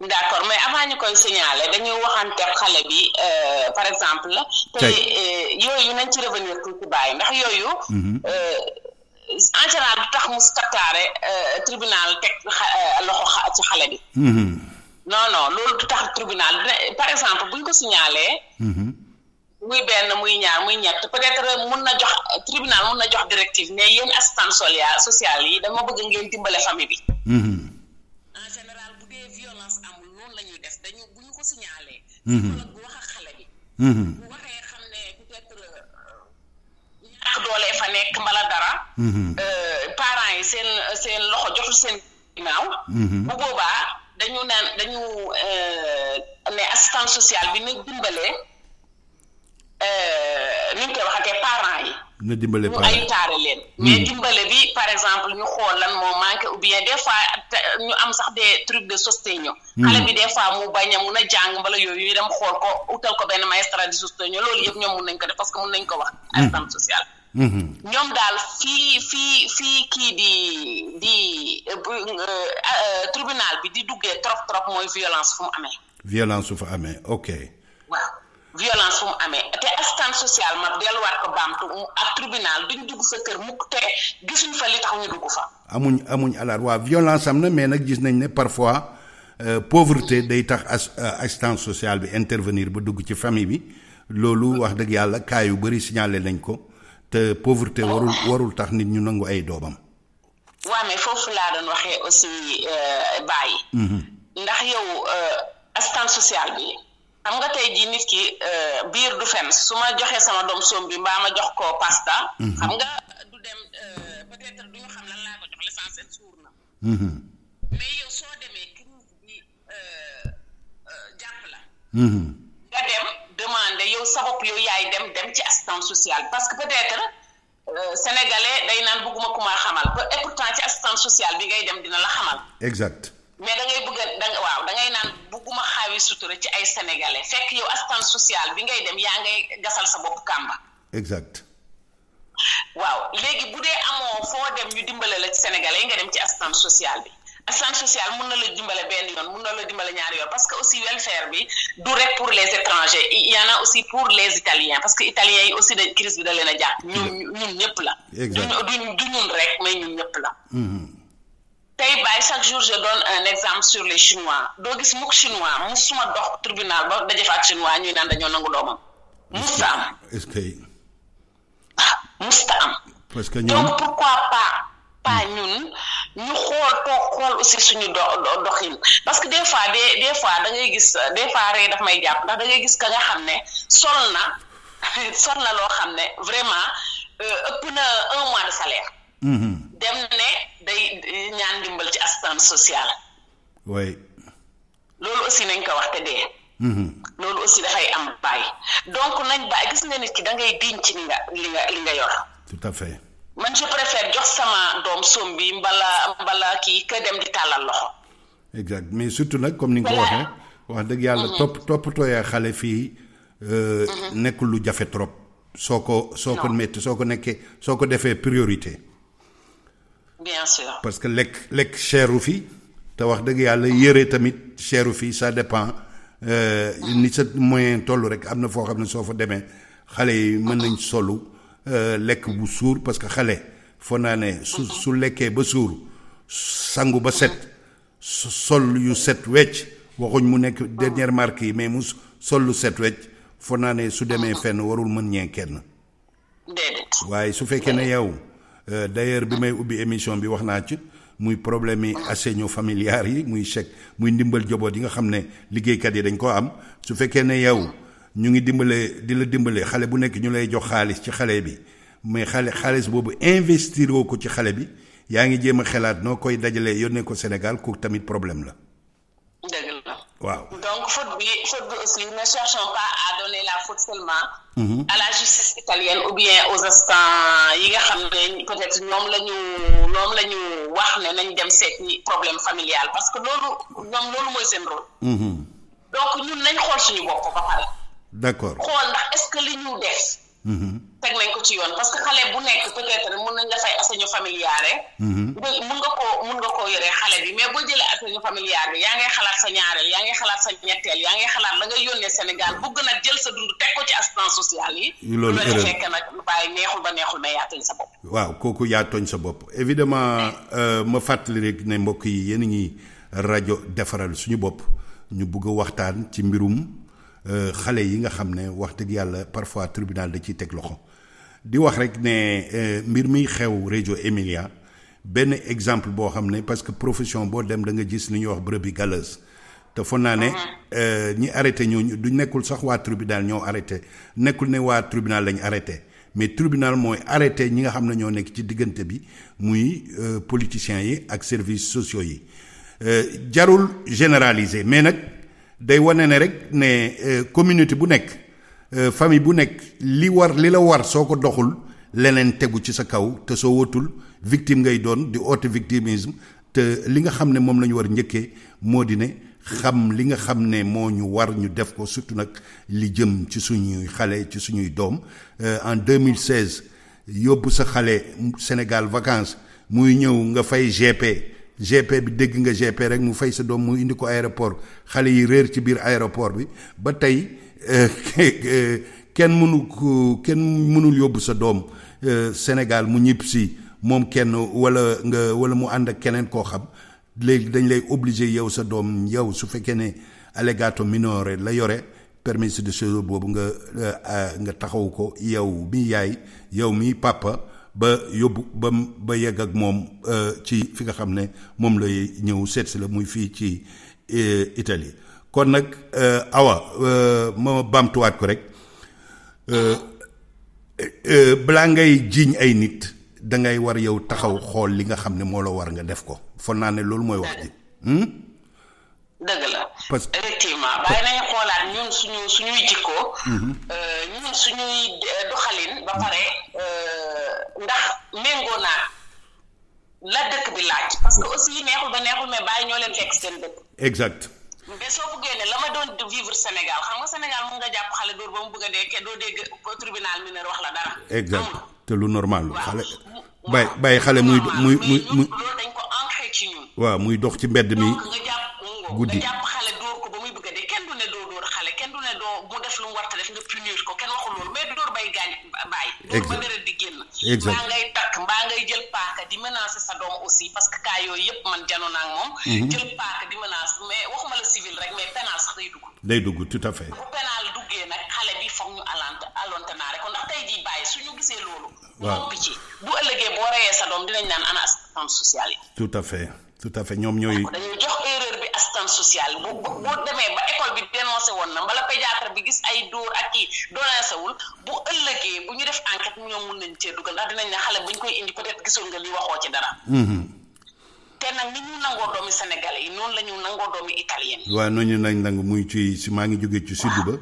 d'accord mais avant ñu koy signaler dañuy waxante xale bi par exemple. te yooyu nañ ci revenir tuuti bàyyi ndax yooyu. en général du tax mu takkaare tribunal teg loxo ci xale bi. non loolu du tax tribunal par exemple buñ ko signalé. muy benn muy ñaar muy ñett peut-être tribunal mun na jox directive ne yéen assistance sociale yi dama bëgg ngeen dimbale famille bi. en général bu dee violence amul noonu la ñuy def bu ñu ko signalé. bu wax ak xale bi. bu waxee xam ne peut-être ñàkk doole fa nekk mbala dara. parents yi seen loxo jotul seen ginnaaw. bu boobaa dañu ne assistance sociale bi na dimbale ni ñu koy waxatee parents yi. na dimbale ñu ayutaare leen. mais dimbale bi par exemple ñu xool lan moo manqué ou bien des fois ñu am sax des trucs de sostegno. xale bi des fois mu bañ a mun a jàng mbala yooyu ñu dem xool ko utal ko benn maestra di sostegno loolu yëpp ñoom mun nañ ko def parce que mun nañ ko wax. assistance sociale. ñoom daal fii kii di tribunal bi di duggee trop mooy violence fu mu amee. violence su fa amee ok. waaw violence fu mu amee te assistance sociale ma delluwaat ko baamtu ak tribunal duñ dugg sa kër mukk te gisuñ fa li tax ñu dugg fa. amuñ alaat waa violence am na mais nag gis nañ ne parfois pauvreté day tax assistance sociale bi intervenir ba dugg ci famille bi loolu wax dëgg yàlla cas yu bëri signalé nañ ko. te pauvreté warul tax nit ñu nangu ay doomam. waaw mais foofu laa doon waxee aussi bàyyi. ndax yow assistance sociale bi xam nga tey jii nit ki biir du fen su ma joxee sama doom soom bi mbaa ma jox ko pasta. xam nga du dem peut-être du ñu xam lan laa ko jox l'essentiel suur na. mais yow soo demee crise bi jàpp la. nga dem demander yow sa bopp yow yaay dem ci assistance sociale parce que peut-être sénégalais day naan bëgguma ku ma xamal et pourtant ci assistance sociale bi ngay dem dina la xamal. exact. mais da ngay naan bëgguma xaawi sutura ci ay sénégalais fekk yow assistance sociale bi ngay dem yaa ngay gasal sa bopp kàmba. exact. waaw léegi bu dee amoo foo dem ñu dimbale la ci sénégalais yi nga dem ci assistance sociale bi. assistance sociale mun na la dimbale benn yoon mun na la dimbale ñaari yoon parce que aussi welfare bi du rek pour les étrangers il y en a aussi pour les italiens parce que italiens yi aussi de crise bi da leen a jàpp ñun ñëpp la. du ñun rek mais ñun ñëpp la. tey bàyyi chaque jour je donne un exemple sur les chinois doo gis mukk chinois musuma dox tribunal ba daje fa ak chinois ñuy naan dañoo nangu doomam. musta am. est-ce que. musta am. parce que ñoom donc pourquoi pas ñun ñu xool aussi suñu doxin parce que des fois da ngay gis des fois rek daf may jàpp ndax da ngay gis ka nga xam ne sol na loo xam ne vraiment ëpp na 1 mois de salaire. dem ne day ñaan ndimbal ci assistance sociale. oui. loolu aussi nañ ko wax te dee. loolu aussi dafay am bàyyi donc nañ bàyyi gis nga nit ki da ngay diñ ci li nga yor. tout à fait. man je préfère jox sama doom soom bi mbala kii que dem di tàllal loxo. exact mais surtout nag comme ni nga ko waxee. wax dëgg yàlla toppatooyaa xale fii nekkul lu jafe trop. soo ko defee priorité. bien sûr. parce que lekk cheru fi te wax dëgg yàlla yëre tamit cheru fi ça dépend ni sa moyen toll rek am na foo xam ne soo fa demee xale yi mën nañ solu lekk bu suur parce que xale foo naa ne su lekkee ba suur sangu ba set sol yu set wecc waxuñ mu nekk dernière marque yi mais mu sol lu set wecc foo naa ne su demee fenn warul mën ñee kenn. déedéet. waaye su fekkee ne yow d'ailleurs bi may ubbi émission bi wax naa ci muy problème yi assegno familiar yi muy chèque muy ndimbal joboot yi nga xam ne liggéeykat yi dañ ko am su fekkee ne yow ñu ngi di la dimbale xale bu nekk ñu lay jox xaalis ci xale bi mais xaalis boobu investir woo ko ci xale bi yaa ngi jéem a xelaat noo koy dajalee yónnee ko Sénégal kooku tamit problème la. dëgg la. waaw donc faute bi aussi ne cherchons pas à donner la faute seulement à la justice italienne ou bien aux instants yi nga xam ne peut-être ñoom la ñu wax ne nañ dem seeti problème familial parce que loolu mooy seen rôle. donc ñun nañ xool suñu bopp ba pare. d'accord xool ndax est-ce que li ñu def. teg nañ ko ci yoon parce que xale bu nekk peut-être mun nañ la fay assegno familiare. mun nga koo yoree xale bi mais boo jëlee assegno familiare bi yaa ngay xalaat sa ñaareel yaa ngay xalaat sa ñetteel yaa ngay xalaat la nga yónnee Sénégal bëgg nag jël sa dund teg ko ci assistance sociale yi. loolu la fekk nag bàyyi neexul ba neexul mais yaa tooñ sa bopp. waaw kooku yaa tooñ sa bopp évidemment ma fàttali rek ne mbokk yi yéen a ngi rajo defaral suñu bopp ñu bëgg a waxtaan ci mbirum xale yi nga xam ne wax dëgg yàlla parfois tribunal da ciy teg loxo di wax rek ne mbir mi xew Reggio Emilia benn exemple boo xam ne parce que profession boo dem da nga gis li ñuy wax brebis galeuse te foog naa ne ñi arrêté ñooñu du nekkul sax waa tribunal ñoo arrêté nekkul ne waa tribunal lañ arrêté mais tribunal mooy arrêté ñi nga xam ne ñoo nekk ci diggante bi muy politiciens yi ak services sociaux yi jarul généraliser mais nag day wane ne rek ne communauté bu nekk famille bu nekk li la war soo ko doxul leneen tegu ci sa kaw te soo wotul victime ngay doon di oote victimisme te li nga xam ne moom la ñu war njëkkee moo di ne xam li nga xam ne moo ñu war ñu def ko surtout nag li jëm ci suñuy xale ci suñuy doom en 2016 yóbbu sa xale Sénégal vacances muy ñëw nga fay GP bi dégg nga GP rek mu fay sa doom mu indi ko aéroport xale yi réer ci biir aéroport bi ba tey kenn mënul yóbbu sa doom Sénégal mu ñibb si moom kenn wala mu ànd ak keneen koo xam léegi dañ lay obligé yow sa doom yow su fekkee ne allégato minore la yore permis de séjour boobu nga taxaw ko yow mi yaay yow mi papa ba yóbbu ba yegg ak moom ci fi nga xam ne moom lay ñëw seet si la muy fii ci Italie kon nag awa ma baamtuwaat ko rek balaa ngay jiiñ ay nit dangay war yow taxaw xool li nga xam ne moo la war nga def ko foog naa ne loolu mooy wax ji. dëgg la effectivement bàyyi nañu xoolaat ñun suñuy jikko ñun suñuy doxalin ba pare ndax méngoo naa la dëkk bi laaj parce que aussi neexul ba neexul mais bàyyi ñoo leen fekk seen dëkk. exact. mais soo bëggee ne la ma doon vivre Sénégal xam nga Sénégal mun nga jàpp xale dóor ba mu bëgg a dee doo dégg tribunal mineur wax la dara. exact te lu normal xale. bàyyi xale muy loolu dañ ko ancré ci ñun. waaw muy dox ci mbedd mi. guddi nga jàpp xale dóor ko ba muy bëgg a dee kenn du ne doo dóor xale kenn du ne doo mu def lu mu war a def nga punir ko kenn waxul loolu mais dóor bay gaañ bàyyi. dóor ba deret di génn. mbaa ngay takk mbaa ngay jël paaka di menacer sa doom aussi parce que cas yooyu yëpp man jano naa ak moom. jël paaka di menacer mais waxuma la civil rek mais pénal sax day dugg. tout à fait. bu pénal duggee nag xale bi foog ñu alonte naa rek kon ndax tey jii bàyyi suñu gisee loolu. waaw noppi ci bu ëllëgee boo reyee sa doom dinañ naan ana assistance sociale yi. tout à fait ñoom ñooy. dañuy jox erreur bi assistance sociale boo demee ba école bi dénoncé woon na mbala pédiatre bi gis ay dóor ak kii dénoncé wul bu ëllëgee bu ñu def enquête ñoom mun nañ cee dugal ndax dinañ ne xale buñ koy indi peut-être gisoon nga li waxoo ci dara. te nag ni ñu nangoo doomi sénégalais yi noonu la ñu nangoo doomi italien yi. waaw noonu lañ nangu muy si maa ngi jógee ci sud ba.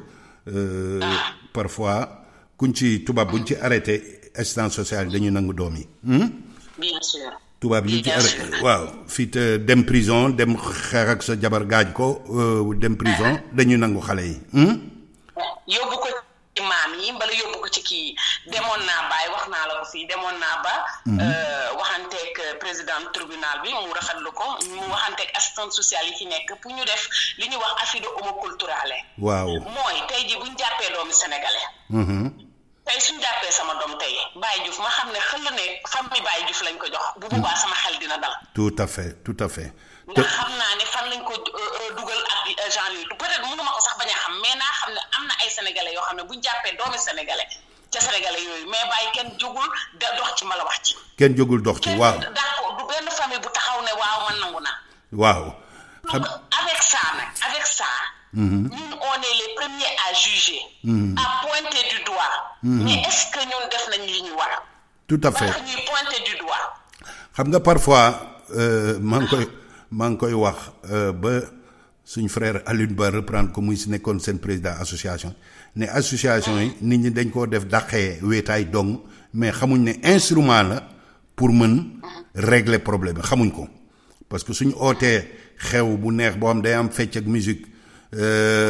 parfois kuñ ci tubaab buñ ci arrêté assistance sociale dañuy nangu doom yi. bien sûr. tubaab yi ci waaw fii te dem prison dem xeex ak sa jabar gaañ ko dem prison dañuy nangu xale yi. yóbbu ko ci maam yi mbala yóbbu ko ci kii demoon naa baay wax naa la ko fii demoon naa ba. waxanteeg président tribunal bi mu rafetlu ko mu waxanteeg assistance sociale yi fi nekk pour ñu def li ñuy wax affido homoculturale. waaw mooy tey jii bu ñu jàppee doomi sénégalais. tey suñu jàppee sama doom tey Baye Diouf ma xam ne xel ne famille Baye Diouf lañ ko jox bu boobaa sama xel dina dal. tout à fait. ndax xam naa ne fan lañ ko dugal ak genre yooyu peut-être mënu ma ko sax bañ a xam mais naa xam ne am na ay sénégalais yoo xam ne bu ñu jàppee doomi sénégalais ca sénégalais yooyu mais bàyyi kenn jógul dox ci ma la wax ci. kenn jógul dox ci waaw. d'accord du benn famille bu taxaw ne waaw man nangu naa. waaw. donc avec ça ñun on est les premiers à juger. À pointer du doigt. Mais est-ce que ñun def nañ li ñu war. tout à fait parce que ñuy pointer du doigt. xam nga parfois maa ngi koy wax ba suñ frère Alioune Ba reprendre ko muy si nekkoon seen président association ne association yi nit ñi dañ koo def dàqee wéetaay dong mais xamuñ ne instrument la pour mën régler problème bi xamuñ ko parce que suñ ootee xew bu neex boo xam day am fecc ak musique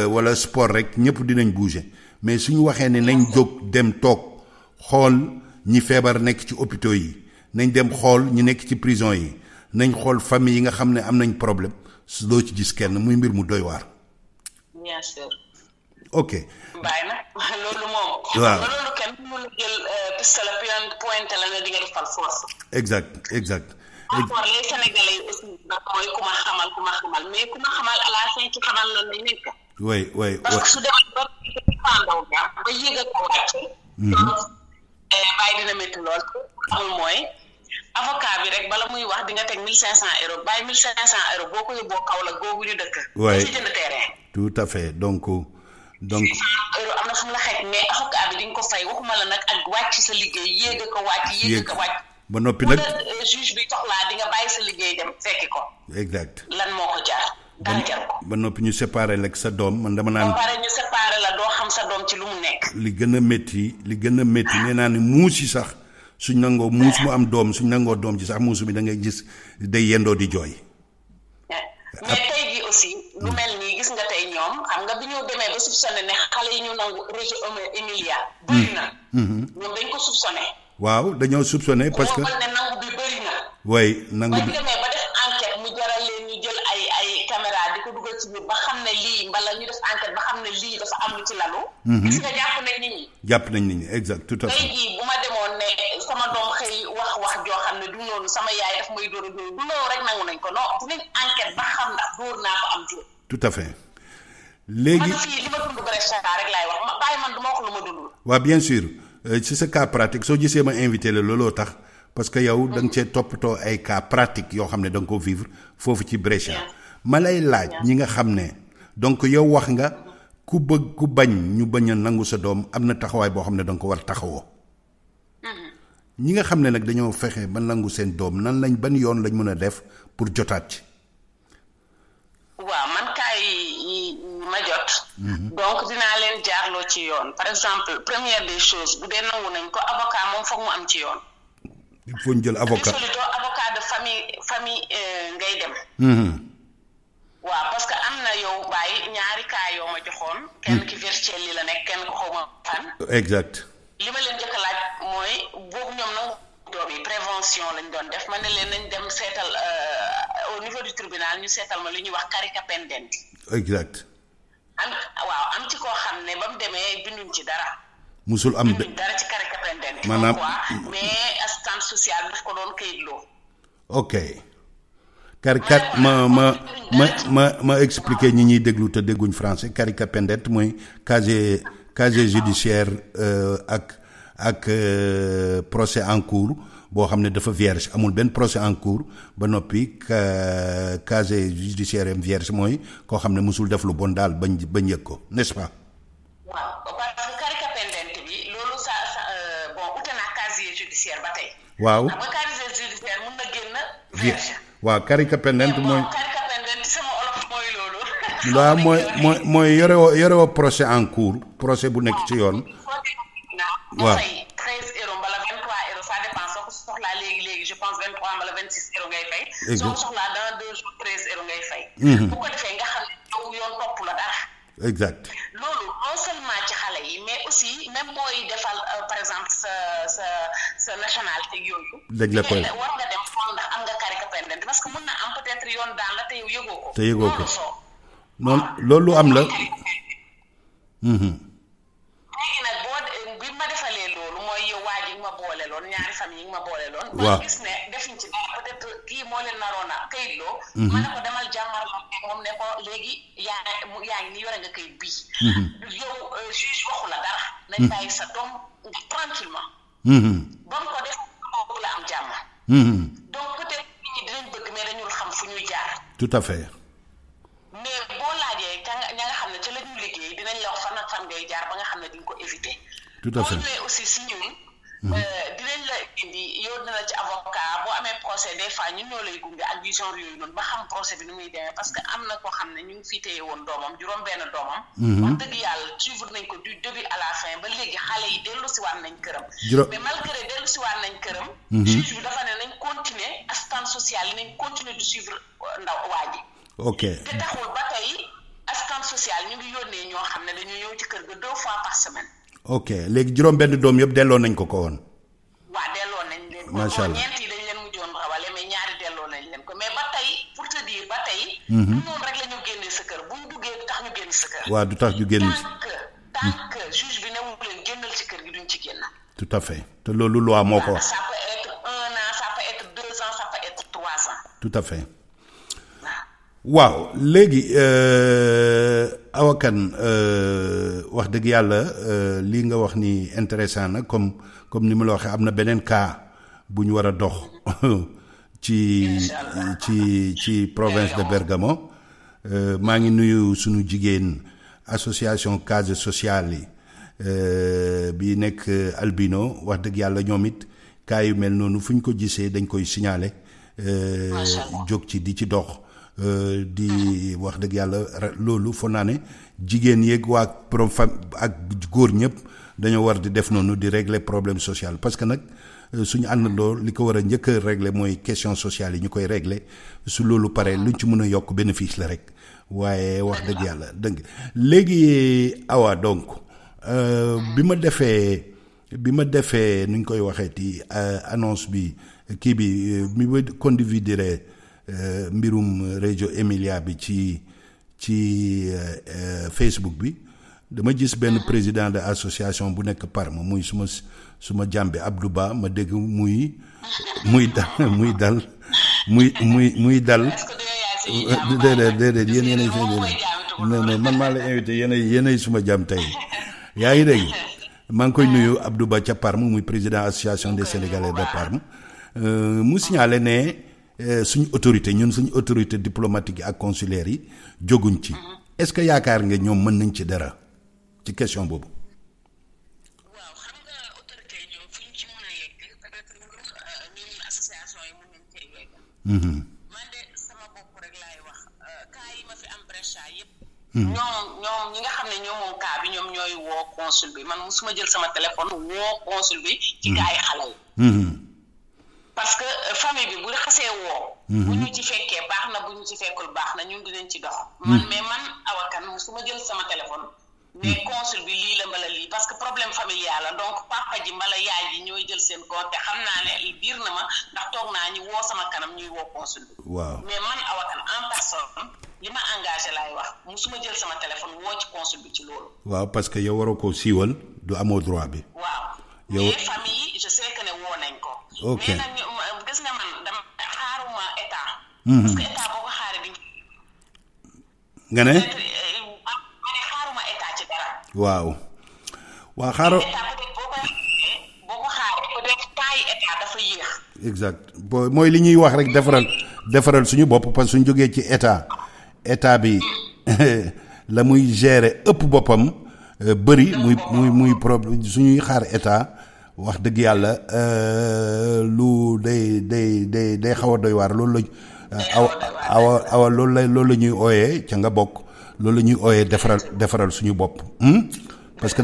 wala sport rek ñëpp dinañ bouger mais suñu waxee ne nañ jóg dem toog xool ñi feebar nekk ci hôpitaux yi nañ dem xool ñi nekk ci prison yi nañ xool famille yi nga xam ne am nañ problème su doo ci gis kenn muy mbir mu doy waar. bien sûr. ok. bàyyi na loolu moom. waaw loolu kenn mënu jël pistolet pointe la ne di nga def par force. exact. encore les Sénégalais yi aussi mooy ku ma xamal mais ku ma xamal à la fin ci xamal la nañ nekk. oui. parce que su demee ba pandaw ba yéeg a ko wàcc. bàyyi dina métti lool amul mooy avocat bi rek bala muy wax di nga teg 1500 euros bàyyi 1500 euros boo ko yóbboo Kaolack googu ñu dëkk. oui ci jënd terrain. tout à fait donc. 500 euros am na fu mu la xeej mais avocat bi di nga ko fay waxuma la nag ak wàcc sa liggéey yéeg a ko wàcc. ba noppi nag juge bi soxlaa di nga bàyyi sa liggéey dem fekki ko. exact. lan moo ko jaar. dara jar ko. ba noppi ñu séparé la ak sa doom man dama naan. ba pare ñu séparé la doo xam sa doom ci lu mu nekk. li gën a métti nee naa ne muus yi sax suñ nangoo muus mu am doom suñ nangoo doom ci sax muusu bi da ngay gis day yendoo di jooy. mais tey jii aussi lu mel nii gis nga tey ñoom xam nga bi ñu demee ba soupçonné ne xale yi ñu nangu réseau Emilia bëri na. ñoom dañ ko soupçonné. waaw dañoo soupçonné parce que ne nangu bi bëri na. way nangu bi ba ñu demee ba def enquête mu jaral leen ñu jël ay caméra di ko dugal ci biir ba xam ne lii mbala ñu def enquête ba xam ne lii dafa am lu ci lalu. gis nga jàpp nañ nit ñi. jàpp nañ nit ñi exact tout à fait. tey jii bu ma demoon ne sama doom xëy wax joo xam ne du noonu sama yaay daf may dóor a dóor du loolu rek nangu nañ ko non dinañ enquête ba xam ndax dóor naa ko am jur. tout à fait. léegi man fii li ma dund Brescia rek laay wax bàyyi man du ma wax lu ma dundul. waaw bien sûr ci sa cas pratique soo gisee ma invité la looloo tax parce que yow da nga cee toppatoo ay cas pratique yoo xam ne da nga ko vivre foofu ci Brescia ma lay laaj ñi nga xam ne donc yow wax nga ku bëgg ku bañ ñu bañ a nangu sa doom am na taxawaay boo xam ne da nga ko war taxawoo. ñi nga xam ne nag dañoo fexe ba nangu seen doom nan lañ ban yoon lañ mën a def pour jotaat ci. waaw man kaay ma jot. donc dinaa leen jaarloo ci yoon par exemple première des choses bu dee nangu nañ ko avocat moom foog mu am ci yoon. il faut ñu jël avocat avocat de famille ngay dem. waaw parce que am na yow bàyyi ñaari cas yoo ma joxoon. kenn ki Vercelli la nekk kenn ko xaw ma fan. exact. li ma leen njëkk a laaj mooy boobu ñoom nangu doom yi prévention lañ doon def ma ne leen nañ dem seetal au niveau du tribunal ñu seetal ma li ñuy wax carica pendenti. exact. am ci koo xam ne ba mu demee binduñ ci dara. musul am binduñ dara ci carica pendenti. maanaam mais assistance sociale daf ko doon këyitloo. ok. carica ma expliquer ñi ñuy déglu te dégguñ français carica pendenti mooy casier judiciaire ak procès en cours boo xam ne dafa vierge amul benn procès en cours ba noppi casier judiciaire am vierge mooy koo xam ne musul def lu bon daal bañ yëg ko n'est-ce pas. waaw parce que carica pendenti bi loolu bon ute naa casier judiciaire ba tey. waaw xam nga casier judiciaire mun na génn vierge. waaw carica pendenti mooy. carica pendenti sama olof mooy loolu. waaw mooy yore woo procès en cours procès bu nekk ci yoon. waaw fay 13 euros mbala 23 euros ça dépend soo ko soxlaa léegi je pense 23 mbala 26 euros ngay fay. soo ko soxlaa dans 2 jours 13 euros ngay fay. bu ko defee nga xam ne yow yoon topp la dara. exact. loolu non seulement ci xale yi mais aussi même booy defal par exemple sa nationalité yooyu. dañ la koy war nga dem xool ndax am nga carica pendenti parce que mun na am peut-être yoon daan la te yow yëgoo ko. te yëgoo ko noonu loolu am la. léegi nag bi ma defalee loolu mooy yow waa ji nga ma boole loon ñaari famille yi nga ma boole loon. waaw ma gis ne defuñ ci dara peut-être kii moo leen naroon a këyitloo. ma ne ko demal jàmmarloo moom ne ko léegi yaa ngi ni yore nga këyit bii. yow juge waxu la dara. nañ bàyyi sa doom nga ba mu ko def boobu la am jàmm. donc peut-être nit ñi dinañ bëgg mais dañul xam fu ñuy jaar. tout à fait. mais boo laajee ña nga xam ne ca la ñu liggéey dinañ la wax fan ak fan ngay jaar ba nga xam ne di nga ko éviter. tout à fait boo ñëwee aussi si ñun. dinañ la indi yow dina ci avocat boo amee procès des fois ñun ñoo lay gunge ak vision yooyu noonu ba xam procès bi nu muy demee parce que am na koo xam ne ñu ngi fii téye woon doomam juróom-benn doomam. wax dëgg yàlla suivre nañ ko du début à la fin ba léegi xale yi dellu si waat nañ këram. mais malgré dellu si waat nañ këram. juge bi dafa ne nañ continuer assistance sociale yi nañ continuer di suivre ndaw waa ji. ok te taxul ba tey assistance sociale ñu ngi yónnee ñoo xam ne dañuy ñëw ci kër ga 2 fois par semaine. ok léegi juróom-benn doom yëpp delloo nañ ko woon. waaw delloo nañ leen ko. macha allah ñeent yi dañ leen mujjoon rawale mais ñaari delloo nañ leen ko mais ba tey pour te dire ba tey. noonu rek la ñu génnee sa kër bu ñu duggee du tax ñu génn sa kër. waaw du tax ñu génn. tant que juge bi newul leen génnal ci kër gi duñ ci génn. tout à fait te loolu loi moo ko wax. ça peut être 1 an ça peut être 2 ans ça peut être 3 ans. tout à fait. waaw léegi Awa Kane wax dëgg yàlla lii nga wax ni intéressant na comme ni ma la waxee am na beneen cas bu ñu war a dox ci province de Bergamo maa ngi nuyu sunu jigéen association case sociale yi bi nekk Albino wax dëgg yàlla ñoom it cas yu mel noonu fu ñu ko gisee dañ koy signaler jóg ci di ci dox. di wax dëgg yàlla loolu foog naa ne jigéen yeeg waa ak góor ñëpp dañoo war di def noonu di régler problème social parce que nag suñu àndandoo li ko war a njëkk a régler mooy question sociale yi ñu koy régler su loolu pare luñ ci mën a yokk bénéfice la rek waaye wax dëgg yàlla dëgg léegi Awa donc bi ma defee nuñ koy waxeeti annonce bi kii bi mi ba condividere mbirum Radio Emilia bi ci Facebook bi dama gis benn président de association bu nekk Parma muy suma jàmbe Abdou Ba ma dégg muy dal déedéet yéen yéenay non man maa la invité yéenay suma jàmm tey yaa ngi dégg maa ngi koy nuyu Abdou Ba ca Parme muy président association des Sénégalais de Parme mu signalé ne suñu autorité diplomatique yi ak consulaire yi jóguñ ci est-ce que yaakaar nga ñoom mën nañ ci dara ci question boobu. waaw xam nga autorité yi ñoom fu ñu ci mën a yegg peut-être ñun association yi mën nañ cee yegg. man de sama bopp rek laay wax cas yi ma fi am Brescia yëpp. ñoom ñi nga xam ne ñoom moom cas bi ñoom ñooy woo consul bi man musuma jël sama téléphone woo consul bi. ci cas yi xale yi. parce que famille bi bu la xasee woo. bu ñu ci fekkee baax na bu ñu ci fekkul baax na ñun dinañ ci dox. man Awa Kane su ma jël sama téléphone. mais consul bi lii la mbala lii parce que problème familial la donc papa ji mbala yaay ji ñooy jël seen compte te xam naa ne biir na ma ndax toog naa ñu woo sama kanam ñuy woo consul bi. waaw mais man Awa Kane en personne li ma engagé laay wax musuma jël sama téléphone woo ci consul bi ci loolu. waaw parce que yow waroo ko siiwal du amoo droit bi. waaw mais famille je sais que ne woo nañ ko. ok mais nag gis nga man dama xaaruma état. parce que état boo ko xaaree di nga ne. xaaruma état ci dara. waaw xaaro. état peut-être boo ko xaaree peut-être temps yi état dafa yéex. exact mooy li ñuy wax rek defaral suñu bopp parce que suñ jógee ci état bi la muy gérer ëpp boppam bëri muy problème suñuy xaar état. wax dëgg yàlla lu day xaw a doy waar loolu la awa loolu la ñuy ooyee ca nga bokk loolu la ñuy ooyee defaral suñu bopp parce que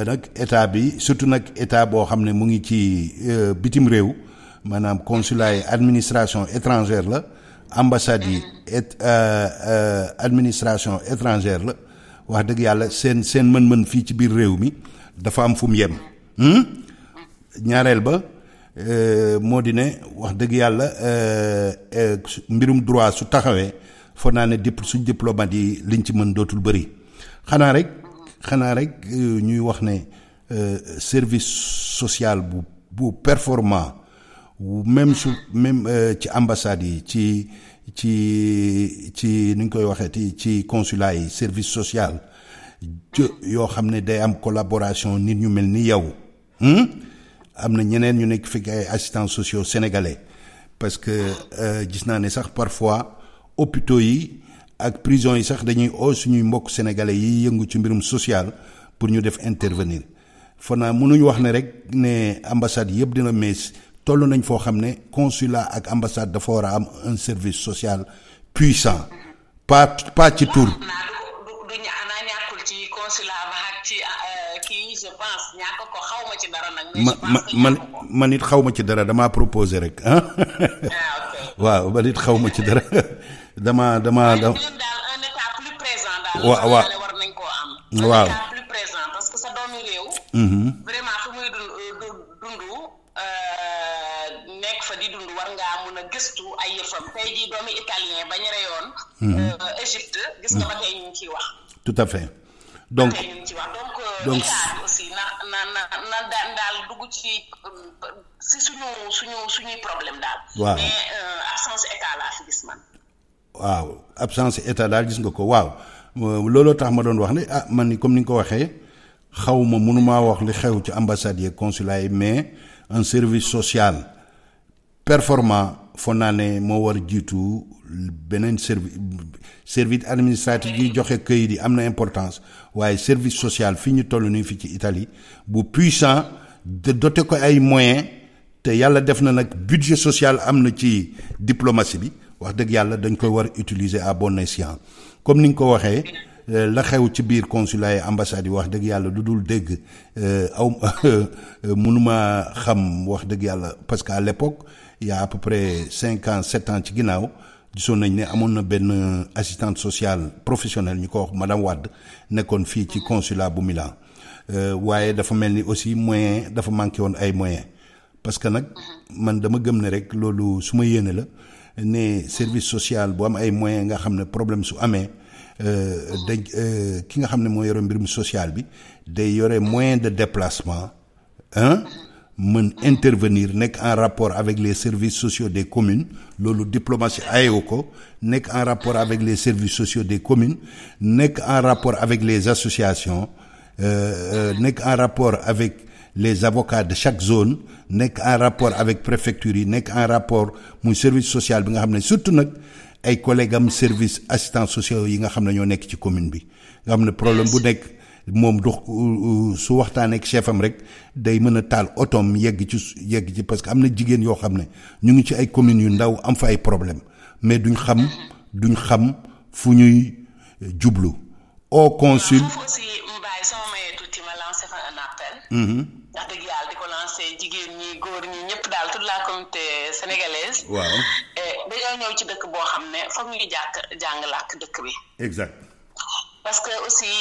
nag état bi surtout nag état boo xam ne mu ngi ci bitim réew maanaam consulat yi administration étrangère la ambassade yi administration étrangère la wax dëgg yàlla seen mën-mën fii ci biir réew mi dafa am fu mu yem ñaareel ba moo di ne wax dëgg yàlla mbirum droit su taxawee foog naa ne suñ diplomate yi liñ ci mën dootul bëri xanaa rek ñuy wax ne service social bu performant même ci ambassade yi ci ni ñu koy waxeeti ci consulat yi service social yoo xam ne day am collaboration nit ñu mel ni yow am na ñeneen ñu nekk fekk ay assistants sociaux sénégalais parce que gis naa ne sax parfois hôpitaux yi ak prison yi sax dañuy oo suñuy mbokk sénégalais yi yëngu ci mbirum social pour ñu def intervenir foog naa mënuñu wax ne rek ne ambassade yëpp dina mais toll nañ foo xam ne consulat ak ambassade dafa war a am un service social puissant pas ci tur. du ñàkkul ci consulat ba ak ci kii je pense ñàkk ko xaw ma ci dara nag. man it xaw ma ci dara damaa proposé rek ah. waaw man it xaw ma ci dara dama. daal un état plus présent daal. waaw war nañ koo am. waaw un état plus présent parce que sa doomi réew. vraiment fu muy dund nekk fa di dund war ngaa mun a gëstu ay yëfam tey jii doomi italien bañ reyoon. Égypte gis nga ba tey ñu ngi ciy wax. tout à fait donc ba tey ñu ngi ciy wax donc état bi aussi na daal dugg ci suñuy problème daal. waaw mais absence état laa fi gis man. waaw absence état daal gis nga ko waaw looloo tax ma doon wax ne man ni comme ni nga ko waxee xaw ma mënumaa wax li xew ci ambassade yi consulat yi mais un service social performant foog naa ne moo war jiitu beneen service administratif yi joxe këyit yi am na importance waaye service social fii ñu toll nii fii ci Italie bu puissant de doté ko ay moyens te yàlla def na nag budget social am na ci diplomatie bi wax dëgg yàlla dañ koy war utiliser à bon escient comme ni nga ko waxee la xew ci biir consulat yi ambassade yi wax dëgg yàlla lu dul dégg mënuma xam wax dëgg yàlla parce que à l'époque il y a à peu près 5 ans 7 ans ci ginnaaw gisoon nañ ne amoon na benn assistante sociale professionnelle ñu ko wax madame Wade nekkoon fii ci consulat bu Milan waaye dafa mel ni aussi moyen dafa manqué woon ay moyens parce que nag man dama gëm ne rek loolu su ma yéene la ne service social bu am ay moyens nga xam ne problème su amee dañ ki nga xam ne moo yore mbirum social bi day yore moyen de déplacement mën intervenir nekk en rapport avec les services sociaux des communes loolu diplomatie ayewu ko nekk en rapport avec les services sociaux des communes nekk en rapport avec les associations nekk en rapport avec les avocats de chaque zone nekk en rapport avec préfecture yi nekk en rapport muy service social bi nga xam ne surtout nag ay collègues am service assistants sociaux yi nga xam ne ñoo nekk ci commune bi nga xam ne problème bu nekk moom du su waxtaanee ak chef am rek day mën a taal otoom yegg ci parce que am na jigéen yoo xam ne ñu ngi ci ay communes yu ndaw am fa ay problème mais duñ xam fu ñuy jublu au consul. aussi Mbaye sama mayee tuuti ma lancé fa un appel. wax dëgg yàlla di ko lancé jigéen ñi góor ñi ñëpp daal toute la communauté sénégalaise. waaw dañoo ñëw ci dëkk boo xam ne foog ñu jàng làkk dëkk bi. exact. parce que aussi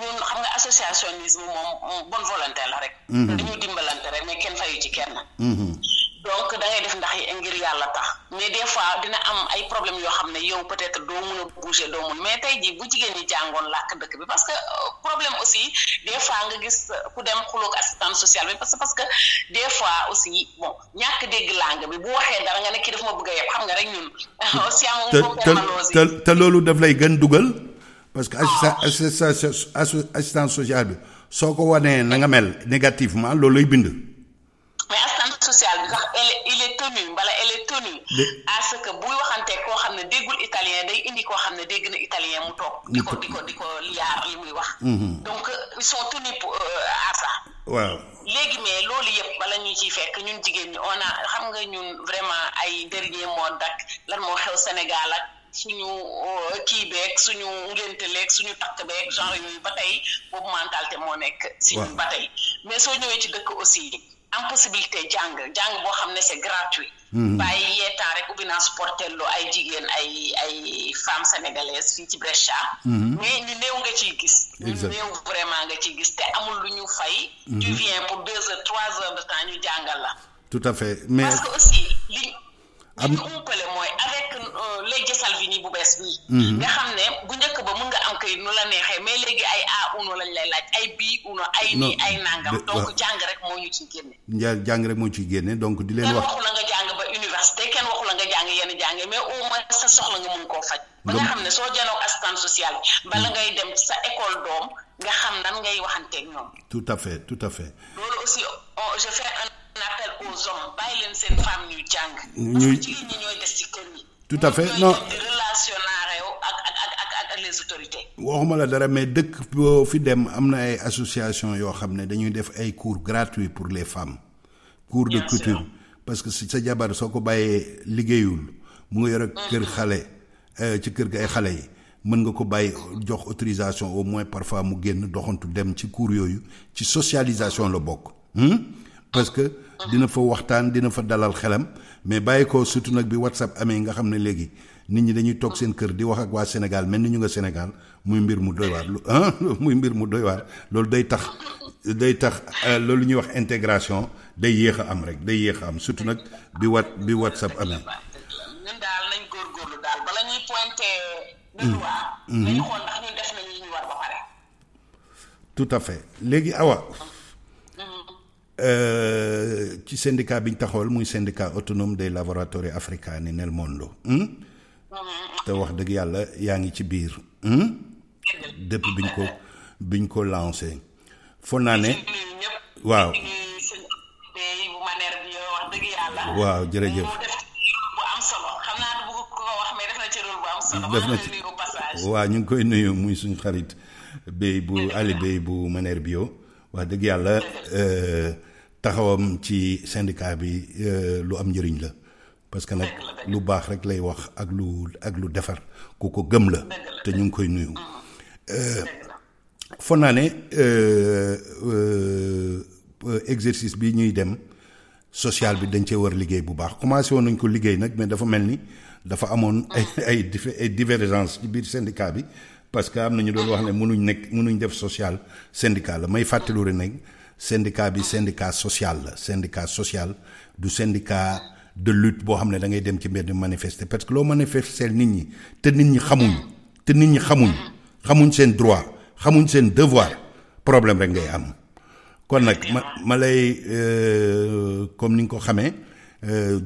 ñun xam nga associationnisme moom bonne volonté la rek. dañu dimbalante rek mais kenn fayu ci kenn. donc da ngay def ndax ngir yàlla tax mais des fois dina am ay problème yoo xam ne yow peut-être doo mun a bouger doo mun mais tey jii bu jigéen ñi jàngoon làkk dëkk bi parce que problème aussi des fois nga gis ku dem xuloog assistante sociale bi parce que des fois aussi bon ñàkk dégg langue bi bu waxee dara nga ne kii daf ma bëgg a yeb xam nga rek ñun. aussi amul te loolu daf lay gën dugal. parce que assistance sociale bi soo ko wanee na nga mel négativement loolu lay bind. mais assistance sociale bi sax elle est tenue à ce que buy waxantee koo xam ne déggul italien day indi koo xam ne dégg na italien mu toog di ko yaar li muy wax. donc ils sont tenus à ça. waaw léegi mais loolu yëpp bala ñu ciy fekk ñun jigéen ñi on a xam nga ñun vraiment ay dernier mode ak lan moo xew Sénégal ak. suñu kii beeg suñu ngénte leeg suñu takk beeg genre yooyu ba tey boobu mentalité moo nekk si ñun ba tey mais soo ñëwee ci dëkk aussi am possibilité jàng boo xam ne c'est gratuit bàyyi yeetaan rek ubbi naa sportello ay jigéen ay femmes sénégalaises fii ci Brescia mais ñu néew nga ciy gis ñu néew vraiment nga ciy gis te amul lu ñu fay tu viens pour 2 heures 3 heures de temps ñu jàngal la tout à fait mais parce que aussi li ñu umpale mooy avec legge Salvini bu bees bii nga xam ne bu njëkk ba mun nga am kayit nu la neexee mais léegi ay A1 uno lañ lay laaj ay bii uno ay nii ay nangam donc jàng rek moo ñu ci génne jàng rek moo ci génne donc di leen kenn wax waxu la nga jàng ba université kenn waxu la nga jàng yenn jàng mais au moins sa soxla nga mun koo faj ba nga xam ne soo janoog assistante sociale bala ngay dem sa école doom nga xam nan ngay waxanteeg ñoom tout à fait loolu aussi je fais un appel aux hommes bàyyi leen seen femme ñuy jàng parce que jigéen ñi ñooy des ci kër yi tout à fait non di relationnaire ak les autorités waxuma la dara mais dëkk boo fi dem am na ay association yoo xam ne dañuy def ay cours gratuits pour les femmes cours de couture parce que sa jabar soo ko bàyyee liggéeyul mu nga yor kër xale ci kër ga ay xale yi mën nga ko bàyyi jox autorisation au moins parfois mu génn doxantu dem ci cours yooyu ci socialisation la bokk parce que dina fa waxtaan dina fa dalal xelam mais bàyyi ko surtout nag bi WhatsApp amee nga xam ne léegi nit ñi dañuy toog seen kër di wax ak waa Sénégal mel ni ñu nga Sénégal muy mbir mu doy waar muy mbir mu doy waar loolu day tax loolu ñuy wax intégration day yéex a am rek day yéex a am surtout nag bi WhatsApp amee. ñun daal nañ góorgóorlu daal bala ñuy pointé de loi nañu xool ndax ñun def nañ li ñu war ba pare. tout à fait léegi Awa ci syndicat bi ñu taxawal muy syndicat autonome des laboratori africani nel mondo te wax dëgg yàlla yaa ngi ci biir depuis biñ ko lancé foog naa ne waaw waaw jërëjëf bu am solo xam naa du bëgg ko wax mais def na ci rôle bu am solo def na ci waaw ñu ngi koy nuyu muy suñu xarit Bey bu Ali Bey bu Maner Bio wax dëgg yàlla taxawam ci syndicat bi lu am njëriñ la parce que nag lu baax rek lay wax ak lu defar ku ko gëm la te ñu ngi koy nuyu foog naa ne exercice bi ñuy dem social bi dañ cee war liggéey bu baax commencé woon nañ ko liggéey nag mais dafa mel ni dafa amoon ay divergence ci biir syndicat bi parce que am na ñu doon wax ne mënuñ def social syndicat la may fàttalu rek nag syndicat bi syndicat social la syndicat social du syndicat de lutte boo xam ne da ngay dem ci mbedd manifester parce que loo manifester nit ñi te nit ñi xamuñ seen droit xamuñ seen devoir problème rek ngay am kon nag ma lay comme ni nga ko xamee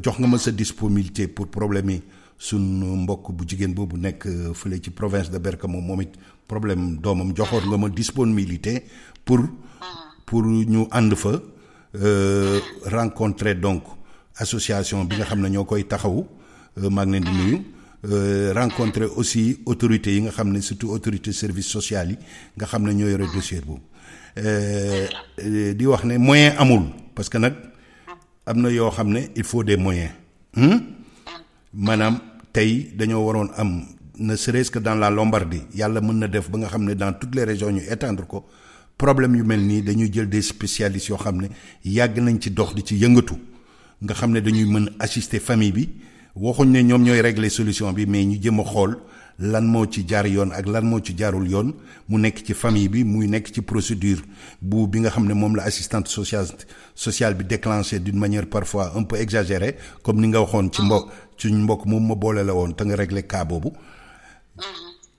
jox nga ma sa disponibilité pour problème yi suñ mbokk bu jigéen boobu nekk fële ci province de Bergamo moom it problème doomam joxoon nga ma disponibilité pour ñu ànd fa rencontrer donc association bi nga xam ne ñoo koy taxawu maa ngi leen di nuyu rencontrer aussi autorités yi nga xam ne surtout autorité service social yi nga xam ne ñoo yore dossier boobu di wax ne moyen amul parce que nag am na yoo xam ne il faut des moyens maanaam tey dañoo waroon am ne serait-ce que dans la Lombardie yàlla mën na def ba nga xam ne dans toutes les régions ñu étendre ko problème yu mel nii dañuy jël des spécialistes yoo xam ne yàgg nañ ci dox di ci yëngatu nga xam ne dañuy mën assister famille bi waxuñ ne ñoom ñooy régler solution bi mais ñu jëm a xool lan moo ci jaar yoon ak lan moo ci jaarul yoon mu nekk ci famille bi muy nekk ci procédure bi nga xam ne moom la assistante sociale bi déclenché d'une manière parfois un peu exagérée comme ni nga waxoon ci mbokk moom ma boole la woon te nga régler cas boobu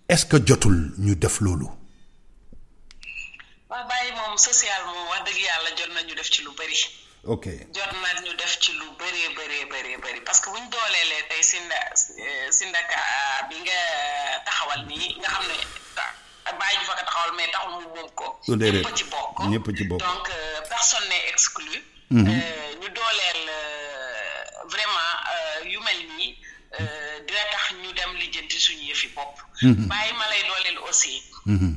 est-ce que jotul ñu def loolu. waaw bàyyi moom social moom wax dëgg yàlla jot nañu def ci lu bëri. ok jot nañu def ci lu bëri parce que bu ñu dooleelee tey syndicat bi nga taxawal nii nga xam ne bàyyi ju fa ko taxawal mais taxul mu moom ko. ñëpp ci bokk donc personne n'est exclu. ñu dooleel vraiment yu mel nii dina tax ñu dem lijjanti suñu yëfi bopp. bàyyi ma lay dooleel aussi.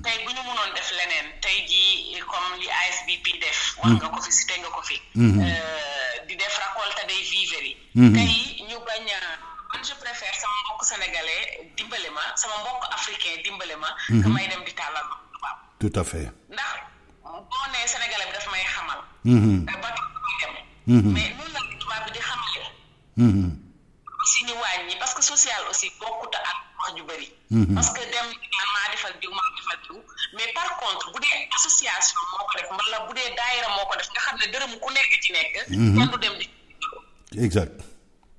tey bu ñu mënoon def leneen tey jii comme li ASBP def. wax nga ko fi cité nga ko fi. di def récolte des vivres yi. tey ñu bañ a man je préfère sama mbokk sénégalais dimbale ma sama mbokk africain dimbale ma. que may dem di tàllal ma tubaab. tout à fait. ndax boo nee sénégalais bi daf may xamal. ba dem. mais noonu la tubaab bi di xamale. si ñu wàññi parce que social aussi bokkut ak wax ju bëri. parce que dem maa defal diw mais par contre bu dee association moo ko def wala bu dee daayira moo ko def nga xam ne dërëm ku nekk ci nekk. kenn du dem di. exact.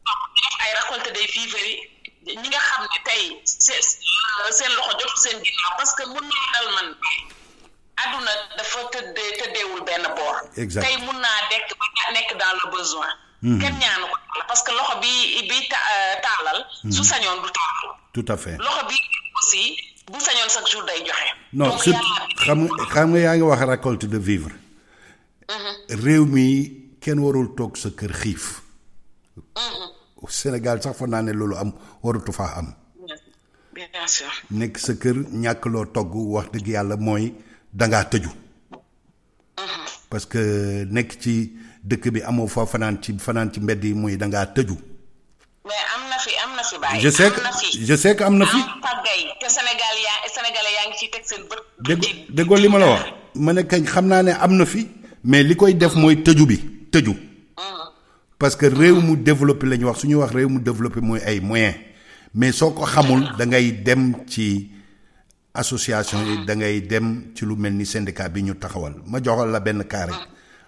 donc def ay récolte des vivres yi ñi nga xam ne tey seen loxo jotul seen ginnaaw parce que mun na dal man exact tey mun naa nekk dans le besoin. kenn ñaanu ko parce que loxo bi taalal. su sañoon du taalal. tout à fait loxo bi aussi bu sañoon chaque jour day joxe. non xam nga yaa ngi wax récolte de vivre. réew mi kenn warul toog sa kër xiif. Sénégal sax fa naa ne loolu am waratu faa am. bien sûr. nekk sa kër ñàkk loo togg wax dëgg yàlla mooy dangaa tëju. parce que nekk ci dëkk bi amoo fa fanaan ci mbedd yi mooy dangaa tëju. mais am na fi bàyyi. je sais que am na fi. pagay te Sénégalais yaa ngi ciy teg seen bët. déggoo li ma la wax. ma ne kañ xam naa ne am na fi mais li koy def mooy tëju. parce que réew mu développé la ñu wax su ñuy wax réew mu développé mooy ay moyens mais soo ko xamul da ngay dem ci association yi da ngay dem ci lu mel ni syndicat bi ñu taxawal ma joxal la benn cas rek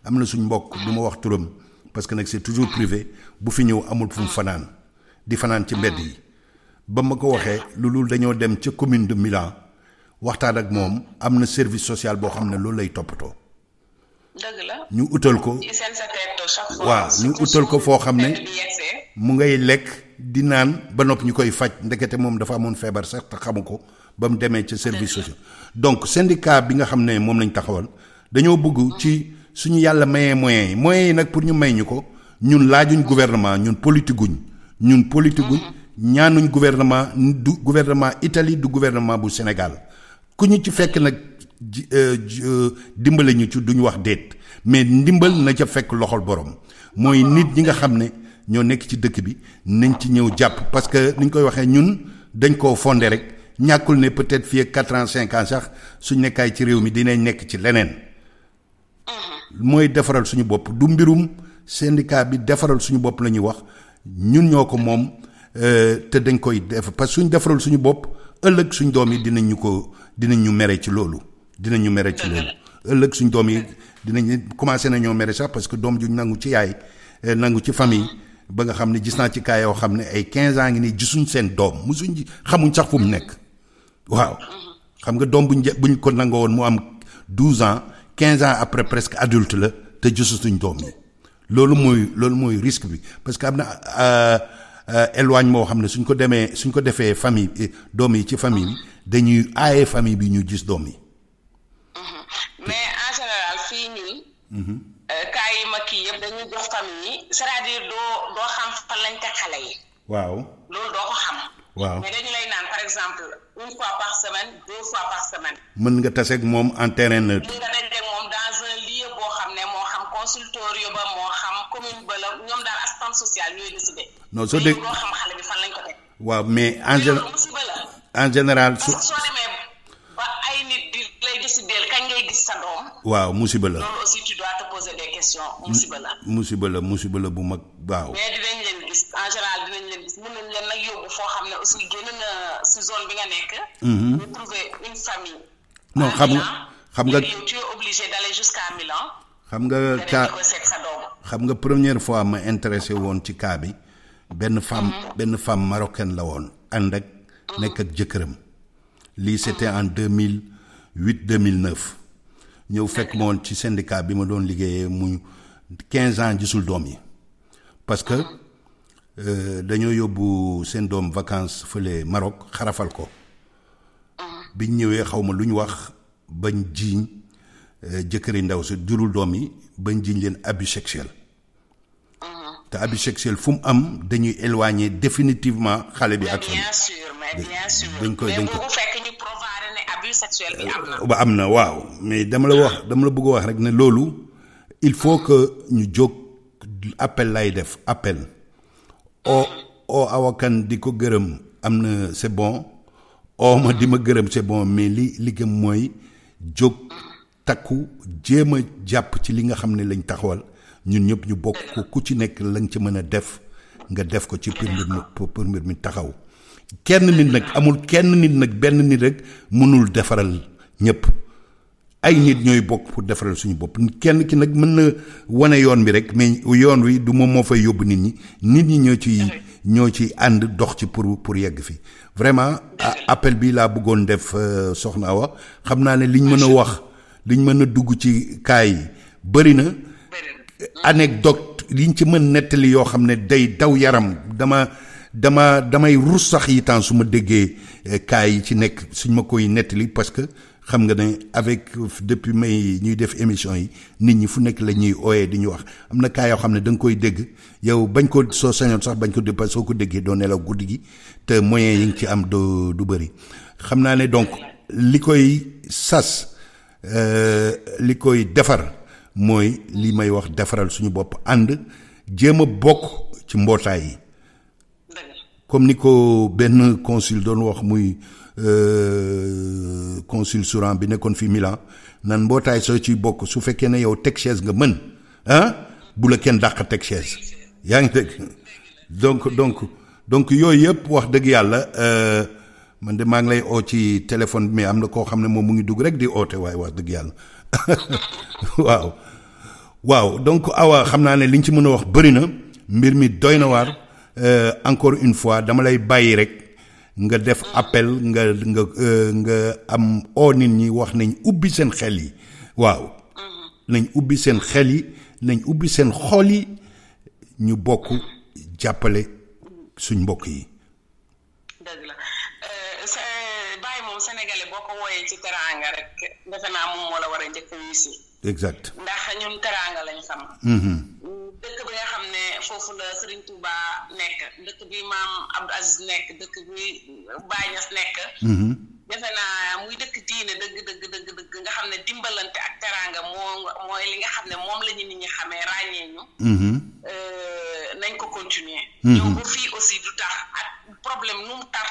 am na suñ mbokk du ma wax turam parce que nag c'est toujours privé bu fi ñëw amul fu mu fanaan di fanaan ci mbedd yi ba ma ko waxee loolu dañoo dem ca commune de Milan waxtaan ak moom am na service social boo xam ne loolu lay toppatoo. dëgg la ñu utal ko. waaw ñu utal ko foo xam ne mu ngay lekk di naan ba noppi ñu koy faj ndekete moom dafa amoon feebar sax te xamu ko ba mu demee ca service social. donc syndicat bi nga xam ne moom lañ taxawal dañoo bëgg ci suñu yàlla mayee moyens yi nag pour ñu may ñu ko ñun laajuñ gouvernement ñun politique guñ ñaanuñ gouvernement du gouvernement Italie du gouvernement bu Sénégal ku ñu ci fekk nag. dimbale ñu ci duñu wax déet mais ndimbal na ca fekk loxol borom mooy nit ñi nga xam ne ñoo nekk ci dëkk bi nañ ci ñëw jàpp parce que niñ koy waxee ñun dañ koo fondé rek ñàkkul ne peut-être fii ak 4 ans 5 ans sax suñ nekkaay ci réew mi dinañ nekk ci leneen mooy defaral suñu bopp du mbirum syndicat bi defaral suñu bopp la ñuy wax ñun ñoo ko moom te dañ koy def parce que suñ defaral suñu bopp ëllëg suñ doom yi dinañ ñu mere ci loolu. dinañu mere ci loolu ëllëg suñ doom yi dinañ commencé nañoo mere sax parce que doom juñ nangu ci yaay nangu ci famille ba nga xam ne gis naa ci kaa yoo xam ne ay 15 ans ngi nii gisuñ seen doom musuñ xamuñ sax fu mu nekk waaw xam nga doom buñ ko nangoo woon mu am 12 ans 15 ans après presque adulte la te gisuñ doom yi loolu mooy risque bi parce que am na éloignement moo xam ne suñ ko defee famille doom yi ci famille bi dañuy aaye famille bi ñu gis doom yi. mais en général fii ñun. cas yi ma kii yëpp dañuy jox famille yi c'est-à-dire doo xam fan lañ teg xale yi. waaw loolu doo ko xam. waaw mais dañu lay naan par exemple 1 fois par semaine 2 fois par semaine. mën nga taseeg moom en terrain neutre. mën nga dajeeg moom dans un lieu boo xam ne moo xam consultorio ba moo xam commune ba la ñoom daal assistance sociale ñooy décider. non soo dégg doo xam xale bi fan lañ ko teg. waaw mais en général parce que soo demee ba ay nit di lay décider kañ ngay gis sa doom. waaw musiba la loolu aussi tu dois te poser des questions musiba la. musiba la bu mag waaw. mais dinañ leen gis en général dinañ leen gis mën nañ leen nag yóbbu foo xam ne aussi génn na si zone bi nga nekk. ñu trouver une famille. non xam nga tu es obligé d'aller jusqu'à Milan. xam nga xam nga première fois ma intéressé woon ci cas bi benn femme marocaine la woon ànd ak nekk ak jëkkëram lii c'était en 2008 2009 ñëw fekk ma woon ci syndicat bi ma doon liggéeyee mu 15 ans gisul doom yi parce que dañoo yóbbu seen doom vacances fële Maroc xarafal ko biñ ñëwee xaw ma lu ñu wax bañ jiiñ jëkkëri ndaw si jurul doom yi bañ jiiñ leen abus sexuel te abus sexuel fu mu am dañuy éloigner définitivement xale bi ak bien sûr dañ koy mais bu fekk ñu provaré ne abus sexuel bi am na. ba am na waaw mais dama la bëgg a wax rek ne loolu il faut que ñu jóg appel lay def appel o awakan di ko gërëm am na c'est bon ma di ma gërëm c'est bon mais li gëm mooy jóg takku jéem a jàpp ci li nga xam ne lañ taxawal ñun ñëpp ñu bokk ko ku ci nekk lañ ci mën a def nga def ko ci pour mbir mi taxaw kenn nit nag amul kenn nit nag benn nit rek mënul defaral ñëpp ay nit ñooy bokk pour defaral suñu bopp kenn ki nag mën na wane yoon bi rek mais yoon wi du moom moo fay yóbbu nit ñi ñoo ci ànd dox ci pour yegg fi vraiment appel bi laa bëggoon def soxna Awa xam naa ne liñ mën a wax liñ mën a dugg ci cas yi bëri na anecdote liñ ci mën nettali yoo xam ne day daw yaram damay rus sax yi temps su ma déggee cas yi ci nekk suñ ma koy nettali parce que xam nga ne avec depuis may ñuy def émission yi nit ñi fu nekk la ñuy ooyee di ñu wax am na cas yoo xam ne da nga koy dégg yow bañ ko soo sañoon sax bañ ko dégg soo ko déggee doo nelaw guddi gi te moyens yi nga ci am du bëri xam naa ne donc li koy sas li koy defar mooy li may wax defaral suñu bopp ànd jéem a bokk ci mbootaay yi comme ni ko benn consul doon wax muy consul Souran bi nekkoon fi Milan nan mbootaay soo ciy bokk su fekkee ne yow teg chaise nga mën bu la kenn dàq teg chaise yaa ngi dégg donc yooyu yëpp wax dëgg yàlla man de maa ngi lay oo ci téléphone bi mais am na koo xam ne moom mu ngi dugg rek di oote waaye wax dëgg yàlla waaw donc awa xam naa ne liñ ci mën a wax bëri na mbir mi doy na waar encore une fois dama lay bàyyi rek nga def appel nga am oo nit ñi wax nañ ubbi seen xel yi waaw nañ ubbi seen xel yi nañ ubbi seen xol yi ñu bokk jàppale suñ mbokk yi. dëgg la bàyyi moom sénégalais boo ko wooyee ci teraanga rek defe naa moom moo la war a njëkk a si. exact ndax ñun teraanga lañ xam. dëkk bi nga xam ne foofu la Serigne Touba nekk dëkk bi maam Abdou Aziz nekk dëkk bi Baye Niass nekk. defe naa muy dëkk diine dëgg nga xam ne dimbalante ak teraanga mooy li nga xam ne moom la ñu nit ñi xamee ràññee ñu. nañ ko continuer. ñëw ba fii aussi du tax ak problème nu mu tar.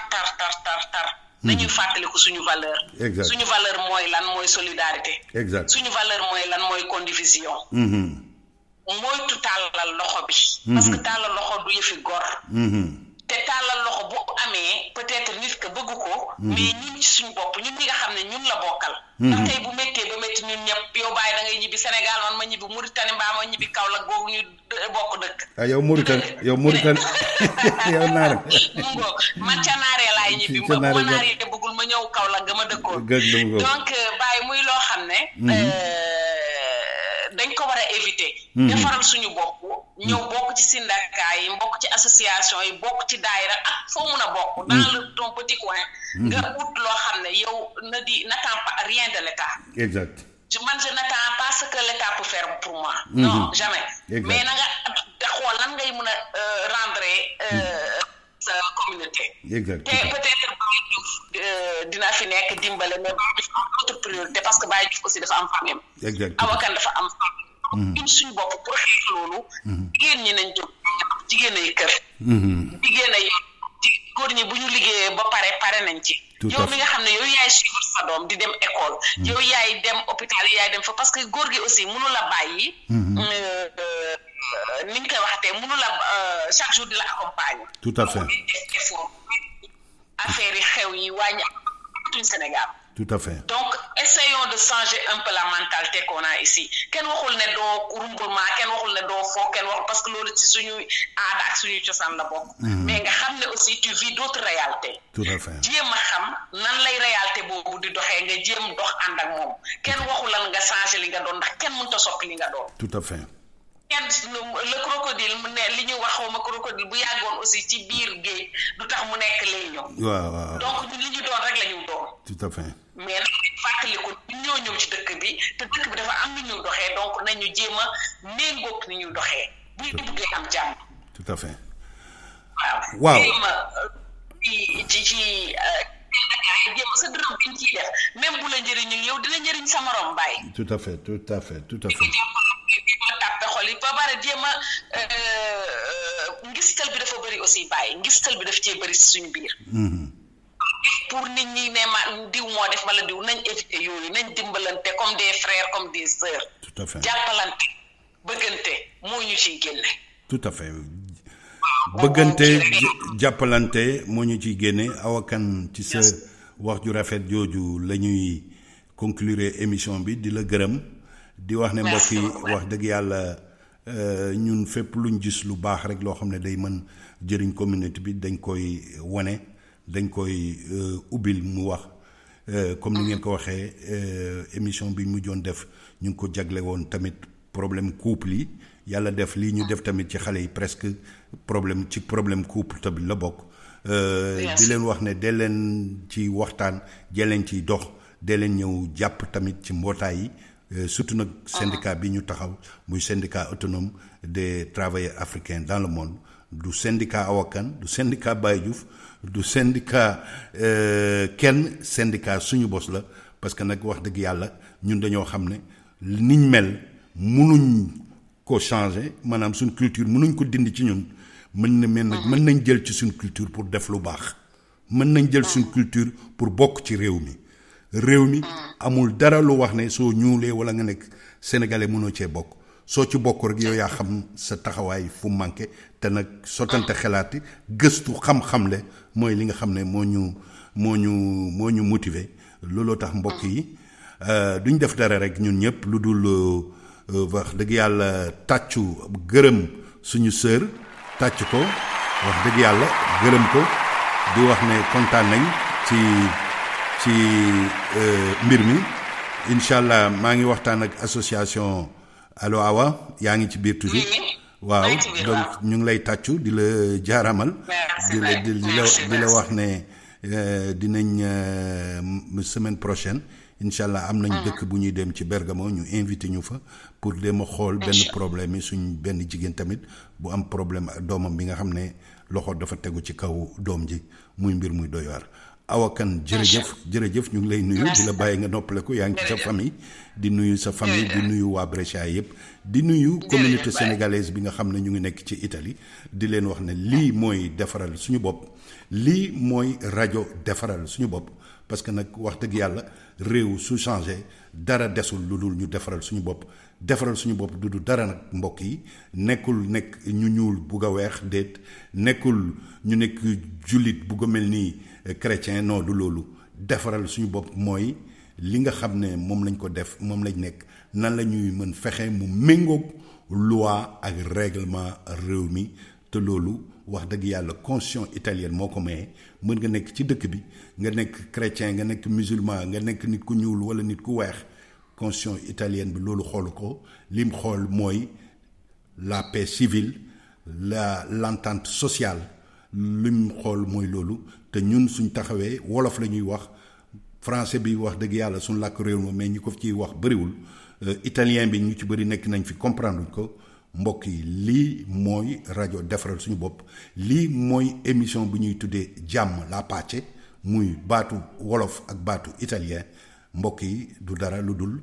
nañuy fàttaliku suñu valeur. exact suñu valeur mooy lan mooy solidarité. exact suñu valeur mooy lan mooy condivision. moytu tàllal loxo bi. parce que tàllal loxo du yëfi gor. te tàllal loxo bu amee peut-être nit ka bëgg ko. mais ñun ci suñu bopp ñun ñi nga xam ne ñun la bokkal. ndax tey bu méttee ba métti ñun ñëpp yow bàyyi da ngay ñibbi Sénégal man ma ñibbi Mauritanie mbaa ma ñibbi Kaolack googu ñu bokk dëkk. ah yow Mauritanie yow naar. mu ngoog man ca naaree laay ñibbi. ca naaree ma naaree bëggul ma ñëw Kaolack ga ma dëkkoon. donc bàyyi muy loo xam ne. dañ ko war a éviter. defaral suñu bopp ñëw bokk ci syndicat yi bokk ci association yi bokk ci daayira ak foo mun a bokk. dans le ton petit coin. nga ut loo xam ne yow n'attends pas rien de l'État. exact. je n'attends pas ce que l'État peut faire pour moi. non jamais. exact. mais na nga xool lan ngay mun a rendre sa communauté. exact. te peut-être Baye Diouf dina fi nekk dimbale mais Baye Diouf am autre priorité parce que Baye Diouf aussi dafa am famille. exact. awakan dafa am famille. ñun suñu bopp pour xeex loolu. jigéen ñi nañ jóg jigéen ay kër. jigéen ay góor ñi bu ñu liggéeyee ba pare nañ ci. yow mi nga xam ne yow yaay suivre sa doom di dem école. yow yaay dem hôpital yaay dem fa parce que góor gi aussi mënu la bàyyi. ni ñu koy waxatee mënu la chaque jour di la accompagner. tout à fait. def effort affaire yi xew yi wàññi tuñ Sénégal. tout à fait. donc essayons de changer un peu la mentalité qu'on a ici kenn waxul ne doo rumbulement kenn waxul ne doo foo kenn waxul parce que loolu ci suñuy aada ak suñuy cosaan la bokk. mais nga xam ne aussi tu vis d'autres réalités. tout à fait. jéem a xam nan lay réalité boobu di doxee nga jéem dox ànd ak moom kenn waxul lan nga changer li nga doon ndax kenn mënut a soppi li nga doon. tout à fait. le crocodile mu ne li ñu waxoo ma crocodile bu yàggoon aussi ci biir géej du tax mu nekk lay ñëw. waaw. donc ñun li ñu doon rek la ñu doon. tout à fait. mais nag fàttaliku ñoo ñëw ci dëkk bi te dëkk bi dafa am ni ñu doxee donc nañu jéem a méngoog ni ñu doxee bu ñu bëggee am jàmm. tout à fait. waaw jéem a ci jéem sa dërëm bi ñu ciy def même bu la njëriñul yow dina njëriñ sa morom bàyyi. tout à fait. ma tàppe xol yi ba pare jéem a ngistal bi dafa bëri aussi bàyyi ngistal bi daf cee bëri si suñu biir. pour nit ñi ne ma diw moo def wala diw nañ éviter yooyu nañ dimbalante comme des frères comme des sœurs. tout à fait. jàppalante bëggante moo ñu ciy génne. tout à fait. bëggante jàppalante moo ñu ciy génne awakan ci sa wax ju rafet jooju la ñuy conclure émission bi di la gërëm. di wax ne mbokk yi wax dëgg yàlla ñun fépp luñ gis lu baax rek loo xam ne day mën jëriñ communauté bi dañ koy wane dañ koy ubbil mu wax comme ni ngeen ko waxee émission bi mu joon def ñu ngi ko jagle woon tamit problème couple yi yàlla def lii ñu def tamit ci xale yi presque problème couple tamit la bokk di leen wax ne dee leen ci waxtaan dee leen ciy dox dee leen ñëw jàpp tamit ci mbootaay yi surtout nag syndicat bi ñu taxaw muy syndicat autonome des travailleurs africains dans le monde du syndicat Awa Kane du syndicat Baye Diouf du syndicat kenn syndicat suñu bos la parce que nag wax dëgg yàlla ñun dañoo xam ne niñ mel mënuñ ko changer maanaam suñ culture mënuñ ko dindi ci ñun mën nañ jël ci suñ culture pour def lu baax mën nañ jël suñ culture pour bokk ci réew mi amul dara lu wax ne soo ñuulee wala nga nekk sénégalais mënoo cee bokk soo ci bokk rek yow yaa xam sa taxawaay fu manqué te nag sottante xelaati gëstu xam-xamle mooy li nga xam ne moo ñu motiver looloo tax mbokk yi duñ def dara rek ñun ñëpp lu dul wax dëgg yàlla tàccu gërëm suñu sœur tàcc ko wax dëgg yàlla gërëm ko di wax ne kontaan nañ ci mbir mi incha allah maa ngi waxtaan ak association Allo Awa yaa ngi ci biir toujours waaw donc ñu ngi lay tàccu di la jaaramal di la wax ne dinañ semaine prochaine incha allah am nañ dëkk bu ñuy dem ci Bergamo ñu invité ñu fa pour dem a xool benn problème yi suñ benn jigéen tamit bu am problème ak doomam bi nga xam ne loxo dafa tegu ci kaw doom ji muy mbir muy doy waar Awa Kane jërëjëf ñu ngi lay nuyu di la bàyyi nga noppale ko yaa ngi ci sa famille di nuyu sa famille di nuyu waa Brescia yëpp di nuyu communauté sénégalaise bi nga xam ne ñu ngi nekk ci Italie di leen wax ne lii mooy defaral suñu bopp lii mooy rajo defaral suñu bopp parce que nag wax dëgg yàlla réew su changé dara desul lu dul ñu defaral suñu bopp du du dara nag mbokk yi nekkul nekk ñu ñuul bugg a weex déet nekkul ñu nekk jullit bugg a mel ni chrétien non du loolu defaral suñu bopp mooy li nga xam ne moom lañ ko def moom lañ nekk nan la ñuy mën fexe mu méngoog loi ak règlement réew mi te loolu wax dëgg yàlla constitution italienne moo ko maye mën nga nekk ci dëkk bi nga nekk chrétien nga nekk musulman nga nekk nit ku ñuul wala nit ku weex constitution italienne bi loolu xoolu ko lim xool mooy la paix civile l'entente sociale lim xool mooy loolu te ñun suñ taxawee wolof la ñuy wax français bi wax dëgg yàlla suñ làkk réew ma mais ñi ko ciy wax bëriwul italien bi ñu ci bëri nekk nañ fi comprendre ko mbokk yi lii mooy rajo defaral suñu bopp lii mooy émission bu ñuy tuddee jàmm la pace muy baatu wolof ak baatu italien mbokk yi du dara lu dul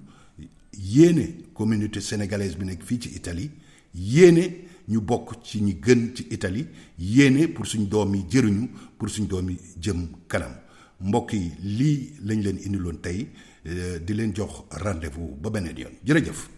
yéene communauté sénégalaise bi nekk fii ci Italie yéene ñu bokk ci ñi gën ci Italie yéene pour suñ doom yi jëriñu pour suñ doom yi jëm kanam mbokk yi lii lañ leen indiloon tey di leen jox rendez-vous ba beneen yoon jërëjëf.